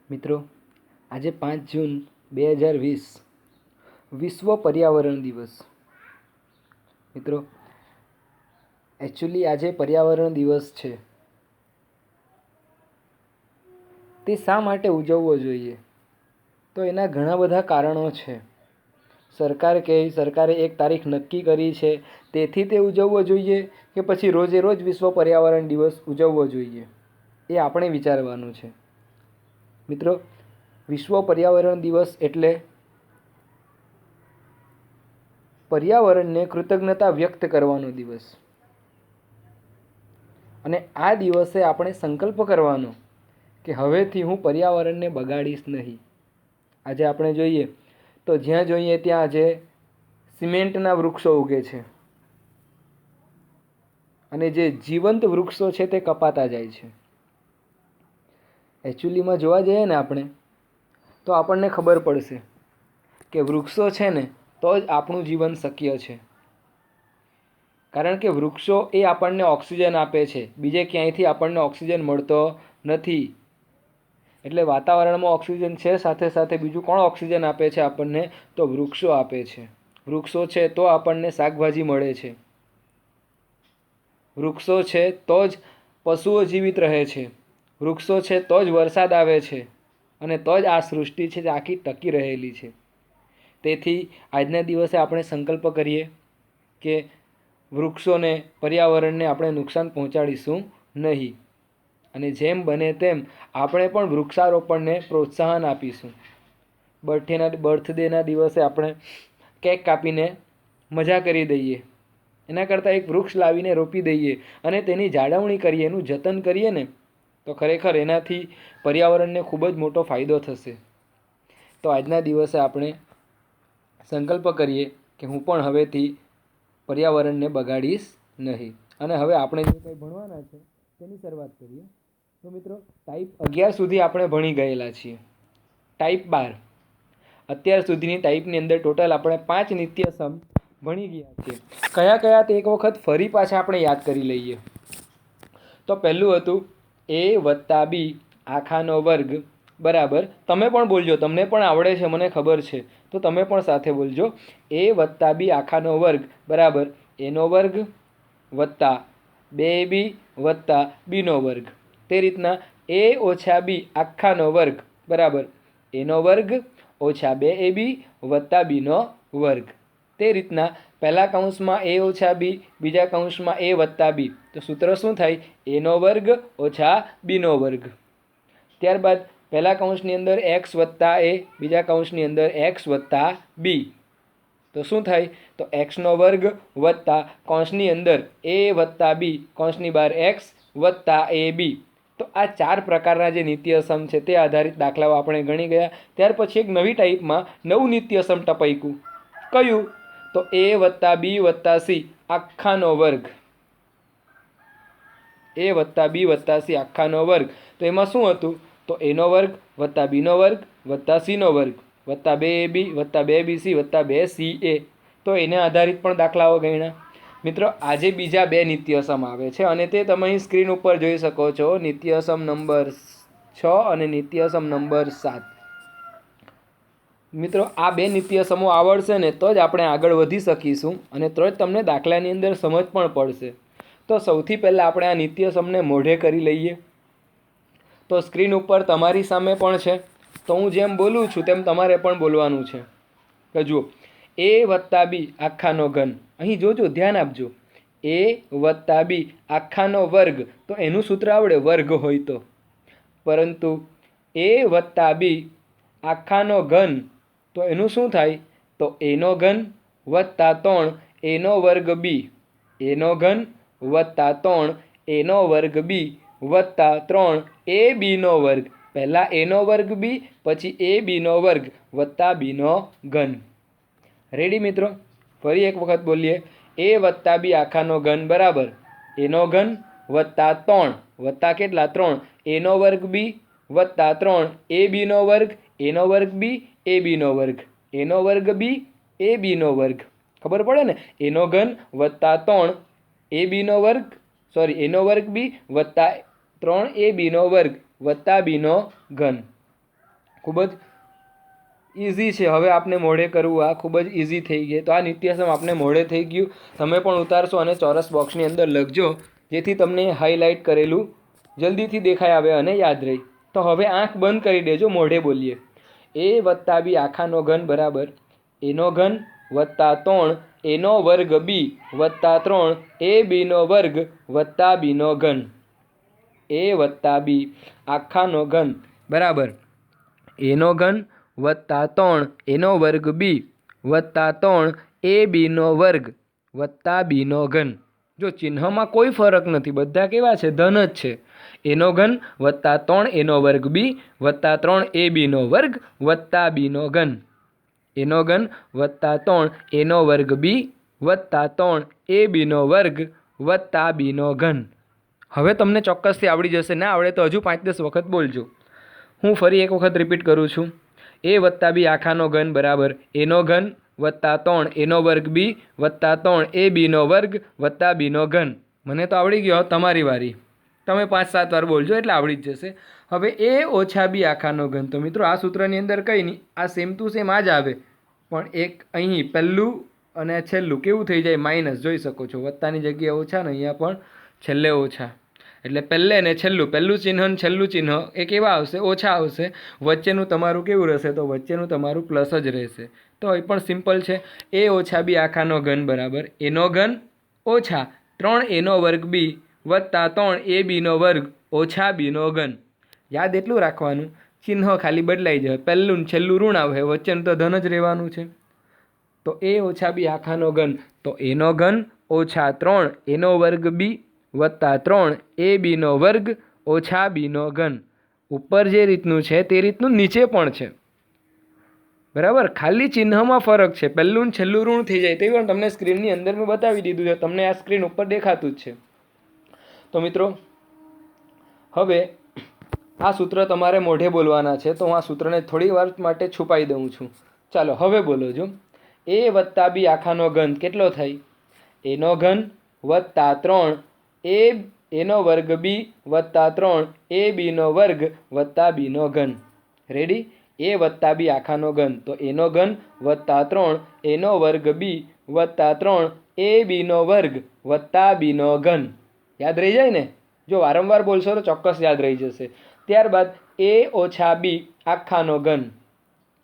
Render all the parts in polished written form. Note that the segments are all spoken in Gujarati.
મિત્રો, આજે 5 જૂન 2020 વિશ્વ પર્યાવરણ દિવસ. મિત્રો, એકચ્યુઅલી આજે પર્યાવરણ દિવસ છે. તે શા માટે ઉજવવો જોઈએ? તો એના ઘણા બધા કારણો છે. સરકારે એક તારીખ નક્કી કરી છે, તેથી તે ઉજવવો જોઈએ કે પછી રોજે રોજ વિશ્વ પર્યાવરણ દિવસ ઉજવવો જોઈએ, એ આપણે વિચારવાનું છે. મિત્રો, વિશ્વ પર્યાવરણ દિવસ એટલે પર્યાવરણને કૃતજ્ઞતા વ્યક્ત કરવાનો દિવસ. અને આ દિવસે આપણે સંકલ્પ કરવાનો કે હવેથી હું પર્યાવરણને બગાડીશ નહીં. આજે આપણે જોઈએ તો જ્યાં જોઈએ ત્યાં આજે સિમેન્ટના વૃક્ષો ઉગે છે અને જે જીવંત વૃક્ષો છે તે કપાતા જાય છે. એકચ્યુઅલીમાં જોવા જઈએ ને આપણે તો આપણને ખબર પડશે કે વૃક્ષો છે ને તો જ આપણું જીવન શક્ય છે. કારણ કે વૃક્ષો એ આપણને ઓક્સિજન આપે છે, બીજે ક્યાંયથી આપણને ઓક્સિજન મળતો નથી. એટલે વાતાવરણમાં ઓક્સિજન છે, સાથે સાથે બીજું કોણ ઓક્સિજન આપે છે આપણને? તો વૃક્ષો આપે છે. વૃક્ષો છે તો આપણને શાકભાજી મળે છે. વૃક્ષો છે તો જ પશુઓ જીવિત રહે છે. વૃક્ષો છે તો જ વરસાદ આવે છે અને તો જ આ સૃષ્ટિ છે તે આખી ટકી રહેલી છે. તેથી આજના દિવસે આપણે સંકલ્પ કરીએ કે વૃક્ષોને, પર્યાવરણને આપણે નુકસાન પહોંચાડીશું નહીં. અને જેમ બને તેમ આપણે પણ વૃક્ષારોપણને પ્રોત્સાહન આપીશું. બર્થડેના દિવસે આપણે કેક કાપીને મજા કરી દઈએ, એના કરતાં એક વૃક્ષ લાવીને રોપી દઈએ અને તેની જાળવણી કરીએ, એનું જતન કરીએ ને તો ખરેખર એનાથી પર્યાવરણને ખૂબ જ મોટો ફાયદો થશે. તો આજના દિવસે આપણે સંકલ્પ કરીએ કે હું પણ હવેથી પર્યાવરણને બગાડીશ નહીં. અને હવે આપણે જે કંઈ ભણવાના છે તેની શરૂઆત કરીએ. તો મિત્રો, ટાઈપ 11 સુધી આપણે ભણી ગયેલા છીએ. ટાઈપ 12, અત્યાર સુધીની ટાઈપની અંદર ટોટલ આપણે 5 નિત્યસમ ભણી ગયા છીએ. કયા કયા તે એક વખત ફરી પાછા આપણે યાદ કરી લઈએ. તો પહેલું હતું a+b આખાનો વર્ગ બરાબર, તમે પણ બોલજો, તમને પણ આવડે છે મને ખબર છે, તો તમે પણ સાથે બોલજો. a+b આખાનો વર્ગ બરાબર એનો વર્ગ વત્તા 2ab વત્તા બીનો વર્ગ. તે રીતના a-b આખાનો વર્ગ બરાબર એનો વર્ગ ઓછા 2ab વત્તા બીનો વર્ગ. તે રીતના પહેલા કૌંસમાં a-b, બીજા કૌંસમાં a વત્તા b, તો સૂત્ર શું થાય? એનો વર્ગ ઓછા બીનો વર્ગ. ત્યારબાદ પહેલા કૌંસની અંદર x વત્તા a, બીજા કૌંસની અંદર x વત્તા b, તો શું થાય? તો xનો વર્ગ વત્તા કૌંસની અંદર a વત્તા b, કૌંસની બહાર x વત્તા ab. તો આ 4 પ્રકારના જે નિત્યસમ છે તે આધારિત દાખલાઓ આપણે ગણી ગયા. ત્યાર પછી એક નવી ટાઈપમાં નવું નિત્યસમ ટપાઈકું. કયું? તો a વત્તા b વત્તા c આખાનો વર્ગ. a વત્તા b વત્તા c આખાનો વર્ગ. તો એમાં શું હતું? તો એનો વર્ગ વત્તા બીનો વર્ગ વત્તા સીનો વર્ગ વત્તા 2ab વત્તા 2bc વત્તા 2ca. તો એને આધારિત પણ દાખલાઓ ગણ્યા. મિત્રો, આજે બીજા 2 નિત્યસમ આવે છે અને તે તમે અહીં સ્ક્રીન ઉપર જોઈ શકો છો. નિત્યસમ નંબર 6 અને નિત્યસમ નંબર 7. મિત્રો, આ 2 નિત્યસમો આવડશે ને તો જ આપણે આગળ વધી શકીશું અને તો જ તમને દાખલાની અંદર સમજ પણ પડશે. તો સૌથી પહેલાં આપણે આ નિત્યસમને મોઢે કરી લઈએ. તો સ્ક્રીન ઉપર તમારી સામે પણ છે, તો હું જેમ બોલું છું તેમ તમારે પણ બોલવાનું છે. તો જુઓ, a વત્તા b આખાનો ઘન. અહીં જોજો, ધ્યાન આપજો. a વત્તા b આખાનો વર્ગ, તો એનું સૂત્ર આવડે વર્ગ હોય તો. પરંતુ a વત્તા b આખાનો ઘન, તો એનું શું થાય? તો એનો ઘન વત્તા 3 એનો વર્ગ b, એનો ઘન વત્તા 3 એનો વર્ગ b વત્તા 3 ab નો વર્ગ. પહેલાં એનો વર્ગ b, પછી ab નો વર્ગ વત્તા બીનો ઘન. રેડી મિત્રો? ફરી એક વખત બોલીએ. a વત્તા b આખાનો ઘન બરાબર એનો ઘન વત્તા 3 વત્તા કેટલા? 3 એનો વર્ગ b વત્તા 3 ab નો વર્ગ, એનો વર્ગ b ab નો વર્ગ, એનો વર્ગ b ab નો વર્ગ. ખબર પડે ને? એનો ઘન વત્તા 3 ab નો વર્ગ, સોરી એનો વર્ગ b વત્તા 3 ab નો વર્ગ વત્તા બીનો ઘન. ખૂબ જ ઇઝી છે. હવે આપને મોઢે કરવું આ ખૂબ જ ઇઝી થઈ ગઈ. તો આ નિત્યસમ આપને મોઢે થઈ ગયું. તમે પણ ઉતારશો અને ચોરસ બોક્સની અંદર લખજો, જેથી તમને હાઇલાઇટ કરેલું જલ્દીથી દેખાય આવે અને યાદ રહી. તો હવે આંખ બંધ કરી દેજો, મોઢે બોલીએ. એ વત્તા બી આખાનો ઘન બરાબર એનો ઘન વત્તા 3 એનો વર્ગ બી વત્તા 3 એ બીનો વર્ગ વત્તા બીનો ઘન. એ વત્તા બી આખાનો ઘન બરાબર એનો ઘન વત્તા 3 એનો વર્ગ બી વત્તા 3 એ બીનો વર્ગ વત્તા બીનો ઘન. જો ચિહ્નમાં કોઈ ફરક નથી, બધા કેવા છે? ધન જ છે. એનો ઘન વત્તા 3 એનો વર્ગ બી વત્તા 3 એ બીનો વર્ગ વત્તા બીનો ઘન. એનો ઘન વત્તા 3 એનો વર્ગ બી વત્તા 3 એ બીનો વર્ગ વત્તા બીનો ઘન. હવે તમને ચોક્કસથી આવડી જશે. ના આવડે તો હજુ 5-10 વખત બોલજો. હું ફરી એક વખત રિપીટ કરું છું. એ વત્તા બી આખાનો ઘન બરાબર એનો ઘન વત્તા 3 એનો વર્ગ બી વત્તા 3 એ બીનો વર્ગ વત્તા બીનો ઘન. મને તો આવડી ગયો, તમારી વારી. તમે 5-7 વાર બોલજો એટલે આવડી જ જશે. હવે એ ઓછા બી આખાનો ઘન. તો મિત્રો આ સૂત્રની અંદર કંઈ નહીં, આ સેમ ટુ સેમ આ જ આવે, પણ એક અહીં પહેલું અને છેલ્લું કેવું થઈ જાય? માઇનસ. જોઈ શકો છો, વત્તાની જગ્યાએ ઓછા ને અહીંયા પણ છેલ્લે ઓછા. એટલે પહેલે ને છેલ્લું, પહેલું ચિહ્ન ને છેલ્લું ચિહ્ન એ કેવા આવશે? ઓછા આવશે. વચ્ચેનું તમારું કેવું રહેશે? તો વચ્ચેનું તમારું પ્લસ જ રહેશે. તો એ પણ સિમ્પલ છે. એ ઓછા બી આખાનો ઘન બરાબર એનો ઘન ઓછા 3 એનો વર્ગ બી વત્તા 3 એ બીનો વર્ગ ઓછા બીનો ઘન. યાદ એટલું રાખવાનું, ચિહ્ન ખાલી બદલાઈ જાય. પહેલું ને છેલ્લું ઋણ આવે, વચ્ચેનું તો ધન જ રહેવાનું છે. તો એ ઓછા બી આખાનો ઘન, તો એનો ઘન ઓછા 3 એનો વર્ગ બી વત્તા 3 એ બીનો વર્ગ ઓછા બીનો ઘન. ઉપર જે રીતનું છે તે રીતનું નીચે પણ છે, બરાબર. ખાલી ચિહ્નમાં ફરક છે. પહેલું ને છેલ્લું ઋણ થઈ જાય. તે પણ તમને સ્ક્રીનની અંદર મેં બતાવી દીધું છે. તમને આ સ્ક્રીન ઉપર દેખાતું જ છે. તો મિત્રો હવે આ સૂત્ર તમારે મોઢે બોલવાના છે. તો હું આ સૂત્રને થોડી વાર માટે છુપાઈ દઉં છું. ચાલો હવે બોલો જો. એ વત્તા બી આખાનો ઘન કેટલો થાય? એનો ઘન વત્તા 3 એ એનો વર્ગ બી વત્તા 3 એ બીનો વર્ગ વત્તા બીનો ઘન. રેડી? એ વત્તા બી આખાનો ઘન, તો એનો ઘન વત્તા 3 એનો વર્ગ બી વત્તા 3 એ બીનો વર્ગ વત્તા બીનો ઘન. યાદ રહી જાય ને? જો વારંવાર બોલશો તો ચોક્કસ યાદ રહી જશે. ત્યારબાદ એ ઓછા બી આખાનો ઘન.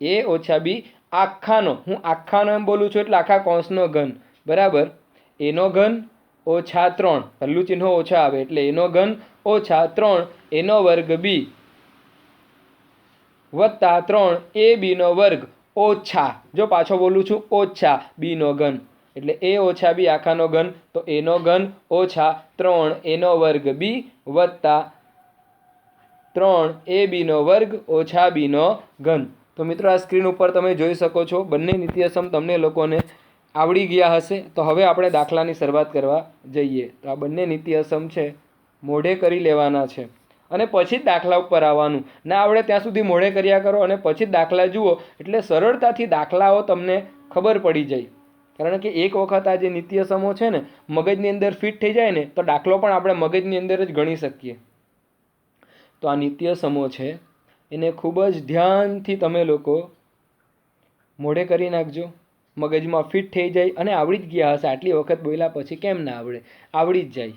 એ ઓછા બી આખાનો, હું આખાનો એમ બોલું છું એટલે આખા કૌંસનો ઘન બરાબર એનો ઘન ઓછા 3, પહેલું ચિહ્ન ઓછા આવે એટલે એનો ઘન ઓછા 3 એનો વર્ગ બી વત્તા 3 એ બીનો વર્ગ ઓછા, જો પાછો બોલું છું, ઓછા બીનો ઘન. એટલે એ ઓછા બી આખાનો ઘન, તો એનો ઘન ઓછા 3 એનો વર્ગ બી વત્તા 3 એ બીનો વર્ગ ઓછા બીનો ઘન. તો મિત્રો આ સ્ક્રીન ઉપર તમે જોઈ શકો છો બંને નિત્યસમ તમને લોકોને આવડી ગયા હશે. તો હવે આપણે દાખલાની શરૂઆત કરવા જઈએ. તો આ બંને નિત્યસમ છે, મોઢે કરી લેવાના છે અને પછી જ દાખલા ઉપર આવવાનું. ના આવડે ત્યાં સુધી મોઢે કર્યા કરો અને પછી જ દાખલા જુઓ, એટલે સરળતાથી દાખલાઓ તમને ખબર પડી જાય. કારણ કે એક વખત આ જે નિત્યસમો છે ને મગજની અંદર ફિટ થઈ જાય ને, તો દાખલો પણ આપણે મગજની અંદર જ ગણી શકીએ. તો આ નિત્યસમો છે એને ખૂબ જ ધ્યાનથી તમે લોકો મોઢે કરી નાખજો. મગજમાં ફિટ થઈ જાય અને આવડી જ ગયા હશે. આટલી વખત બોલ્યા પછી કેમ ના આવડે? આવડી જ જાય.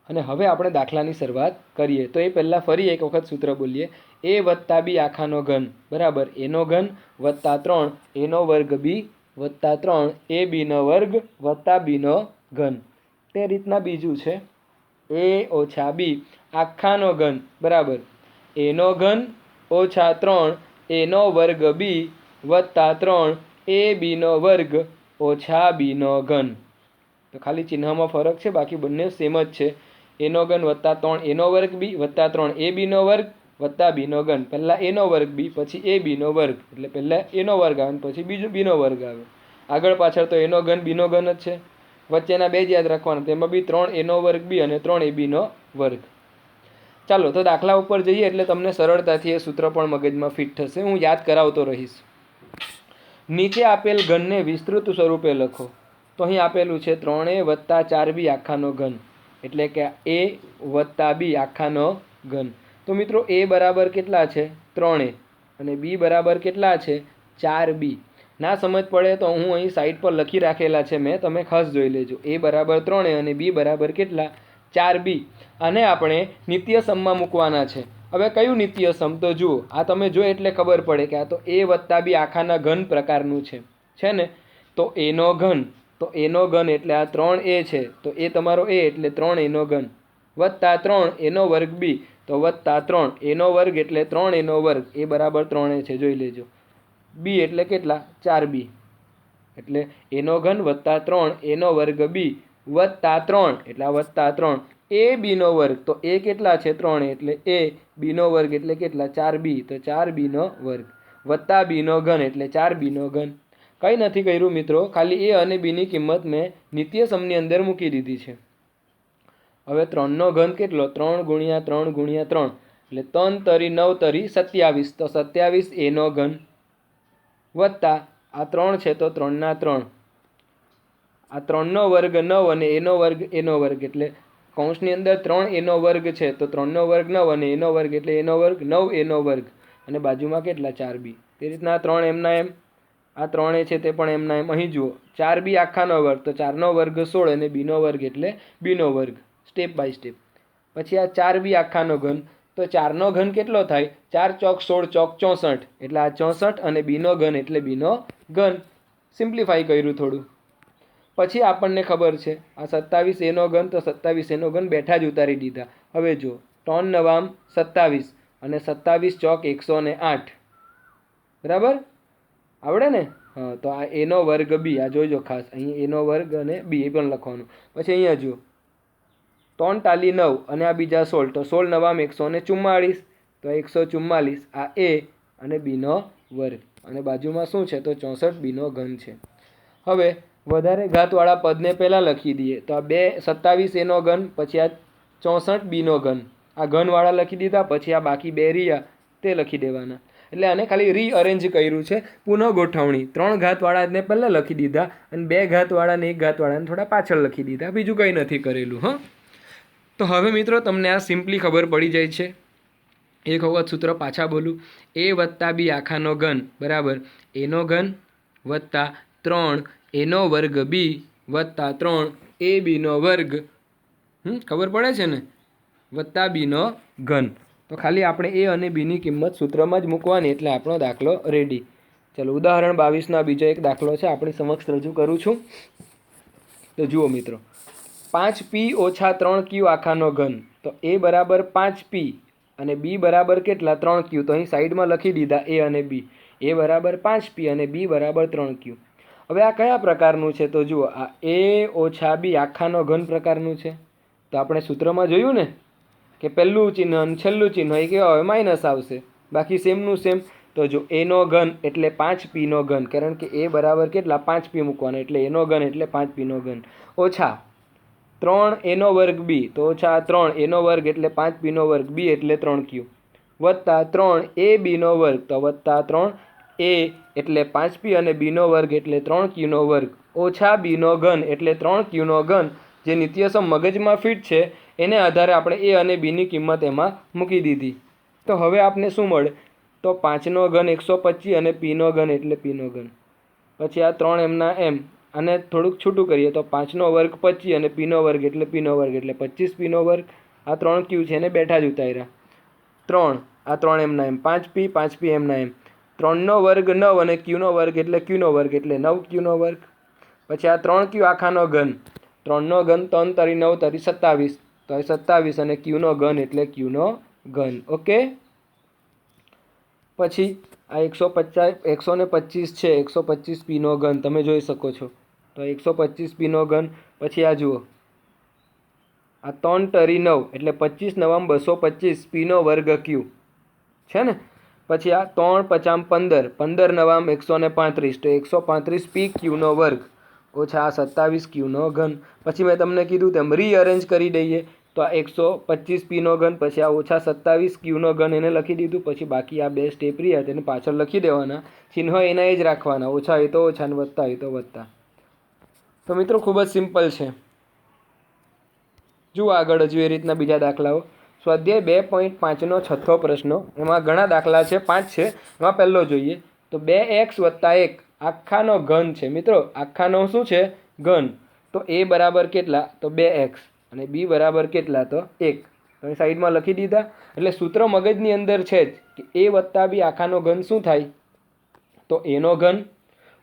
અને હવે આપણે દાખલાની શરૂઆત કરીએ. તો એ પહેલાં ફરી એક વખત સૂત્ર બોલીએ. એ વત્તા બી આખાનો ઘન બરાબર એનો ઘન વત્તા 3 એનો વર્ગ બી વત્તા 3 એ બીનો વર્ગ વત્તા બીનો ઘન. તે રીતના બીજું છે એ ઓછા બી આખાનો ઘન બરાબર એનો ઘન ઓછા 3 એનો વર્ગ બી વત્તા 3 એ બીનો વર્ગ ઓછા બીનો ઘન. તો ખાલી ચિહ્નમાં ફરક છે, બાકી બંને સેમ જ છે. એનો ઘન વત્તા 3 એનો વર્ગ બી વત્તા 3 એ બીનો વર્ગ વત્તા બીનો ઘન. પહેલાં એનો વર્ગ બી પછી એ બીનો વર્ગ, એટલે પહેલાં એનો વર્ગ આવે પછી બીજું બીનો વર્ગ આવે. આગળ પાછળ તો એનો ઘન બીનો ઘન જ છે. વચ્ચેના બે જ યાદ રાખવાના, તેમાં બી 3 એનો વર્ગ બી અને 3 એ બીનો વર્ગ. ચાલો તો દાખલા ઉપર જઈએ એટલે તમને સરળતાથી એ સૂત્ર પણ મગજમાં ફિટ થશે. હું યાદ કરાવતો રહીશ. નીચે આપેલ ઘનને વિસ્તૃત સ્વરૂપે લખો. તો અહીં આપેલું છે 3a વત્તા 4b આખાનો ઘન, એટલે કે a વત્તા b આખાનો ઘન. તો તો મિત્રો એ બરાબર કેટલા છે 3a અને બી બરાબર કેટલા છે 4b. ના સમજ પડે તો હું અહીં સાઈડ પર લખી રાખેલા છે મેં, તમે ખાસ જોઈ લેજો. એ બરાબર 3a અને બી બરાબર કેટલા 4b. આને આપણે નિત્યસમમાં મૂકવાના છે. હવે કયું નિત્યસમ તો જુઓ, આ તમે જો એટલે ખબર પડે કે આ તો a વત્તા બી આખાના ઘન પ્રકારનું છે ને. તો એનો ઘન, તો એનો ઘન એટલે આ 3a છે, તો એ તમારો a એટલે 3a નો ઘન વત્તા 3 એનો વર્ગ બી, તો વત્તા 3 એનો વર્ગ એટલે 3 એનો વર્ગ, એ બરાબર 3a છે, જોઈ લેજો. બી એટલે કેટલા 4b, એટલે એનો ઘન વત્તા 3 એનો વર્ગ બી વત્તા 3 એટલે આ વત્તા 3 એ બીનો વર્ગ, તો એ કેટલા છે 3 એટલે એ બીનો વર્ગ એટલે કેટલા 4b, તો 4b નો વર્ગ વત્તા બીનો ઘન એટલે 4b નો ઘન. કંઈ નથી કર્યું મિત્રો, ખાલી એ અને બીની કિંમત મેં નિત્યસમની અંદર મૂકી દીધી છે. હવે 3 નો ઘન કેટલો 3 ગુણ્યા 3 ગુણ્યા 3 એટલે 3 તરી 9 તરી 27, તો 27 એનો ઘન વત્તા આ 3 છે તો 3 ના 3, આ 3 નો વર્ગ 9 અને એનો વર્ગ એટલે કૌંસની અંદર 3 એનો વર્ગ છે, તો 3 નો વર્ગ 9 અને એનો વર્ગ એટલે એનો વર્ગ 9 એનો વર્ગ અને બાજુમાં કેટલા 4b. તે રીતના 3 એમના એમ, આ 3 છે તે પણ એમના એમ. અહીં જુઓ 4b આખાનો વર્ગ, તો 4 નો વર્ગ 16 અને બીનો વર્ગ એટલે બીનો વર્ગ, સ્ટેપ બાય સ્ટેપ. પછી આ 4b આખાનો ઘન, તો 4 નો ઘન કેટલો થાય 4 ચોક 16 ચોક 64, એટલે આ 64 અને બીનો ઘન એટલે બીનો ઘન. સિમ્પ્લિફાઈ કર્યું થોડું. પછી આપણને ખબર છે આ 27 એનો ઘન, તો 27 એનો ઘન બેઠા જ ઉતારી દીધા. હવે જો 3 નવામ 27 અને 27 ચોક 108, બરાબર આવડે ને. હા, તો આ એનો વર્ગ બી, આ જોઈજો ખાસ, અહીં એનો વર્ગ અને બી એ પણ લખવાનું. પછી અહીંયા જુઓ 3 ટાલી 9 અને આ બીજા 16, તો 16 નવામ 144, તો 144 આ એ અને બીનો વર્ગ અને બાજુમાં શું છે તો 64 બીનો ઘન છે. હવે વધારે ઘાતવાળા પદને પહેલાં લખી દઈએ, તો આ 27 એનો ઘન, પછી આ 64 બીનો ઘન, આ ઘનવાળા લખી દીધા. પછી આ બાકી 2 રહ્યા તે લખી દેવાના. એટલે આને ખાલી રીઅરેન્જ કર્યું છે, પુનઃ ગોઠવણી. 3 ઘાતવાળાને પહેલાં લખી દીધા અને 2 ઘાતવાળાને 1 ઘાતવાળાને થોડા પાછળ લખી દીધા, બીજું કંઈ નથી કરેલું. હા, તો હવે મિત્રો તમને આ સિમ્પલી ખબર પડી જાય છે. એક વખત સૂત્ર પાછા બોલું, એ વત્તા બી આખાનો ઘન બરાબર એનો ઘન વત્તા 3 એનો વર્ગ બી વત્તા 3 એ બીનો વર્ગ, ખબર પડે છે ને, વત્તા બીનો ઘન. તો ખાલી આપણે એ અને બીની કિંમત સૂત્રમાં જ મૂકવાની, એટલે આપણો દાખલો રેડી. ચલો ઉદાહરણ 22નો બીજો એક દાખલો છે, આપણી સમક્ષ રજૂ કરું છું. તો જુઓ મિત્રો, 5p ઓછા 3q આખાનો ઘન, તો એ બરાબર 5p અને બી બરાબર કેટલા 3q, તો અહીં સાઈડમાં લખી દીધા એ અને બી. એ બરાબર 5p અને બી બરાબર 3q. હવે આ કયા પ્રકારનું છે તો જુઓ, આ એ ઓછા બી આખાનો ઘન પ્રકારનું છે. તો આપણે સૂત્રમાં જોયું ને કે પહેલું ચિહ્ન અને છેલ્લું ચિહ્ન એ કેવા હોય માઇનસ આવશે, બાકી સેમનું સેમ. તો જો એનો ઘન એટલે 5p નો ઘન, કારણ કે એ બરાબર કેટલા 5p મૂકવાનો, એટલે એનો ઘન એટલે 5p નો ઘન ઓછા 3 એનો વર્ગ બી, તો ઓછા 3 એનો વર્ગ એટલે 5p નો વર્ગ, બી એટલે 3q વત્તા 3 એ બીનો વર્ગ, તો વત્તા 3 એ એટલે 5p અને બીનો વર્ગ એટલે 3q નો વર્ગ ઓછા બીનો ઘન એટલે 3q નો ઘન. જે નિત્યસમ મગજમાં ફિટ છે એને આધારે આપણે એ અને બીની કિંમત એમાં મૂકી દીધી. તો હવે આપને શું મળે તો 5 નો ઘન 125 અને p નો ઘન એટલે p નો ઘન. પછી આ 3 એમના એમ, અને થોડુંક છૂટું કરીએ તો 5 નો વર્ગ 25 અને p નો વર્ગ એટલે p નો વર્ગ એટલે 25p નો વર્ગ. આ 3q છે એને બેઠા જ ઉતાર્યા. 3 આ 3 એમના એમ, 5p એમના એમ, 3 નો વર્ગ 9 અને q નો વર્ગ એટલે q નો વર્ગ એટલે 9q નો વર્ગ. પછી આ 3q આખાનો ઘન, 3 નો ઘન 3 તરી 9 તરી 27, તો 27 અને q નો ઘન એટલે q નો ઘન. ઓકે, પછી આ 125 છે, 125p નો ઘન તમે જોઈ શકો છો, તો 125p નો ઘન. પછી આ જુઓ, આ 3 તરી 9 એટલે 25 નવામ 225p નો વર્ગ q છે ને. પછી આ 3 પચામ 15, 15 નવામ 135, તો 135p q નો વર્ગ ઓછા આ 27q નો ઘન. પછી મેં તમને કીધું તેમ રીઅરેન્જ કરી દઈએ, તો આ 125p નો ઘન, પછી આ ઓછા 27q નો ઘન એને લખી દીધું. પછી બાકી આ 2 સ્ટેપ રહ્યા તેને પાછળ લખી દેવાના, ચિહ્ન એના એ જ રાખવાના, ઓછા હોય તો ઓછા અને વત્તા હોય તો વત્તા. તો મિત્રો ખૂબ જ સિમ્પલ છે. જુઓ આગળ હજુ એ રીતના બીજા દાખલાઓ. સ્વાધ્યાય 2.5નો છઠ્ઠો પ્રશ્ન, એમાં ઘણા દાખલા છે, 5 છે. એમાં પહેલો જોઈએ તો 2x + 1 આખાનો ઘન છે. મિત્રો આખાનો શું છે? ઘન. તો a બરાબર કેટલા? તો 2x અને b બરાબર કેટલા? તો 1. તમે સાઈડમાં લખી દીધા. એટલે સૂત્ર મગજની અંદર છે જ કે a + b આખાનો ઘન શું થાય? તો a નો ઘન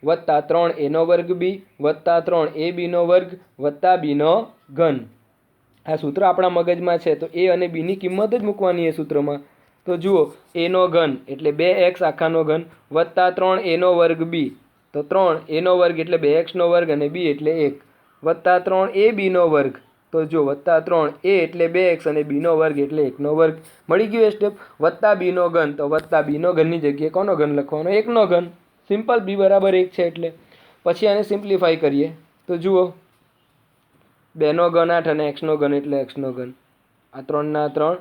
વત્તા 3a નો વર્ગ b વત્તા 3ab નો વર્ગ વત્તા b નો ઘન. આ સૂત્ર આપણા મગજમાં છે. તો a અને b ની કિંમત જ મૂકવાની એ સૂત્રમાં. તો જુઓ, a નો ઘન એટલે 2x આખાનો ઘન વત્તા 3a નો વર્ગ b, તો 3a નો વર્ગ એટલે 2x નો વર્ગ અને b એટલે 1 વત્તા 3ab નો વર્ગ, તો જો વત્તા 3a એટલે 2x અને b નો વર્ગ એટલે 1 નો વર્ગ. મળી ગયું એ સ્ટેપ. વત્તા b નો ઘન, તો વત્તા b નો ઘનની જગ્યાએ કોનો ઘન લખવાનો? 1 નો ઘન. સિમ્પલ, b બરાબર 1 છે એટલે. પછી આને સિમ્પ્લિફાઈ કરીએ તો જુઓ, 2 નો ઘન 8 અને x નો ઘન એટલે x નો ઘન. આ 3 ના 3,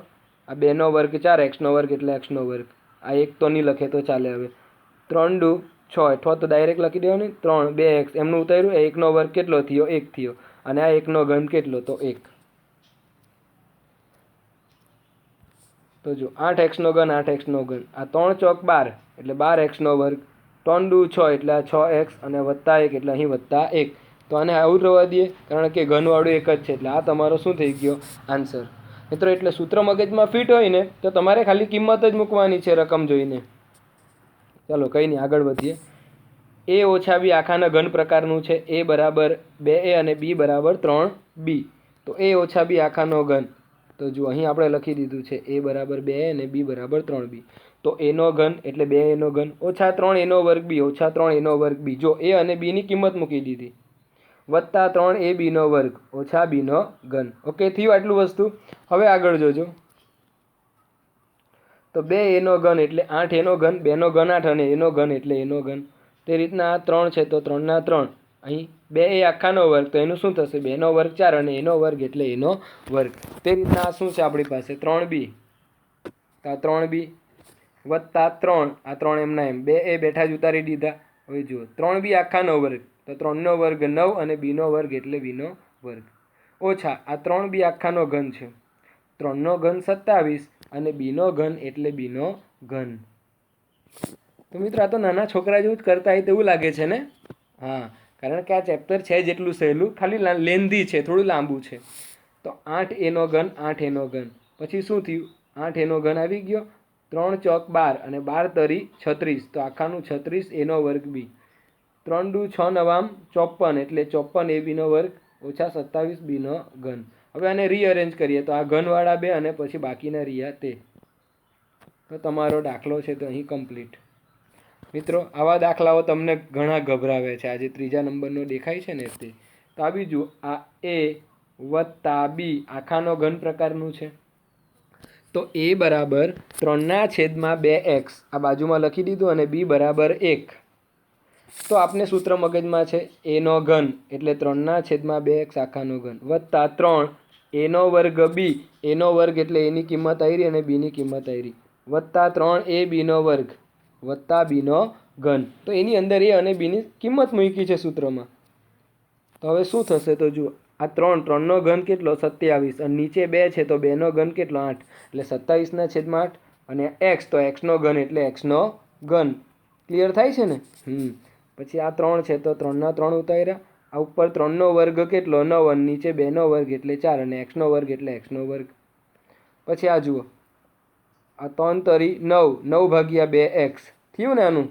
આ 2 નો વર્ગ 4, x નો વર્ગ એટલે x નો વર્ગ. આ 1 તો નહીં લખે તો ચાલે. હવે 3 દુ 6, અથવા તો ડાયરેક્ટ લખી દેવાનું 3 2x એમનું ઉતાર્યું. 1 નો વર્ગ કેટલો થયો? 1 થયો. અને આ 1 નો ઘન કેટલો? તો 1. તો જો 8x નો ઘન 8x નો ઘન, આ 3 ચોક 12 એટલે 12x નો વર્ગ, 3 દુ 6 એટલે આ 6x અને વત્તા 1 એટલે અહીં વત્તા 1. તો આને આવું રહેવા દઈએ, કારણ કે ઘનવાળું એક જ છે. એટલે આ તમારો શું થઈ ગયો? આન્સર. મિત્રો એટલે સૂત્ર મગજમાં ફિટ હોય ને તો તમારે ખાલી કિંમત જ મૂકવાની છે રકમ જોઈને. ચાલો કંઈ નહીં, આગળ વધીએ. a ઓછા b આખાના ઘન પ્રકારનું છે. a બરાબર 2a અને b બરાબર 3b. તો a ઓછા b આખાનો ઘન, તો જો અહીં આપણે લખી દીધું છે a બરાબર 2a અને b બરાબર 3b. તો a નો ઘન એટલે 2a નો ઘન ઓછા 3a નો વર્ગ b ઓછા 3a નો વર્ગ b. જો a અને b ની કિંમત મૂકી દીધી વત્તા 3ab નો વર્ગ ઓછા b નો ઘન. ઓકે, થયું આટલું વસ્તુ. હવે આગળ જોજો. તો 2a નો ઘન એટલે 8a નો ઘન, 2 નો ઘન 8 અને a નો ઘન એટલે a નો ઘન. તે રીતના આ 3 છે તો 3 ના 3, અહીં 2a આખાનો વર્ગ, તો એનું શું થશે? 2 નો વર્ગ 4 અને a નો વર્ગ એટલે a નો વર્ગ. તે રીતના આ શું છે આપણી પાસે? 3b. તો આ 3b વત્તા 3, આ 3 એમના એમ, 2a બેઠા જ ઉતારી દીધા. હવે જુઓ 3b આખાનો વર્ગ, તો 3 નો વર્ગ 9 અને b નો વર્ગ એટલે b નો વર્ગ ઓછા આ 3b આખાનો ઘન છે, 3 નો ઘન 27 અને b નો ઘન એટલે b નો ઘન. તો મિત્રો આ તો નાના છોકરા જેવું જ કરતા હોય તેવું લાગે છે ને? હા, કારણ કે આ ચેપ્ટર છે જેટલું સહેલું, ખાલી લેન્ધી છે, થોડું લાંબુ છે. તો 8a નો ઘન 8a નો ઘન, પછી શું થયું? 8a નો ઘન આવી ગયો, 3 ચોક 12 અને 12 તરી 36, તો આખાનું 36 a નો વર્ગ b. 3 દુ 6 નવામ 54 એટલે 54 ab નો વર્ગ ઓછા 27 b નો ઘન. હવે આને રીઅરેન્જ કરીએ તો આ ઘનવાળા 2 અને પછી બાકીના રહ્યા તે. તો તમારો દાખલો છે તો અહીં કમ્પ્લીટ. મિત્રો આવા દાખલાઓ તમને ઘણા ગભરાવે છે. આજે 3જા નંબરનો દેખાય છે ને તે. તો આ બીજું, આ a વત્તા b આખાનો ઘન પ્રકારનું છે. તો a બરાબર 3/2x આ બાજુમાં લખી દીધું અને b બરાબર 1. તો આપને સૂત્ર મગજમાં છે a નો ઘન એટલે 3/2x આખાનો ઘન વત્તા 3 a નો વર્ગ b, a નો વર્ગ એટલે a ની કિંમત આવી અને b ની કિંમત આવી વત્તા 3ab નો વર્ગ વત્તા b નો ઘન. તો એની અંદર a અને b ની કિંમત મૂકી છે સૂત્રમાં. તો હવે શું થશે? તો જુઓ, આ 3 નો ઘન કેટલો? 27 અને નીચે 2 છે તો 2 નો ઘન કેટલો? 8 એટલે 27/8 અને x, તો x નો ઘન એટલે x નો ઘન. ક્લિયર થાય છે ને? પછી આ 3 છે તો 3 ના 3 ઉતાર્યા. આ ઉપર 3 નો વર્ગ કેટલો? 9 અને નીચે 2 નો વર્ગ એટલે 4 અને x નો વર્ગ એટલે x નો વર્ગ. પછી આ જુઓ, આ 3 તરી 9, 9/2x થયું ને આનું,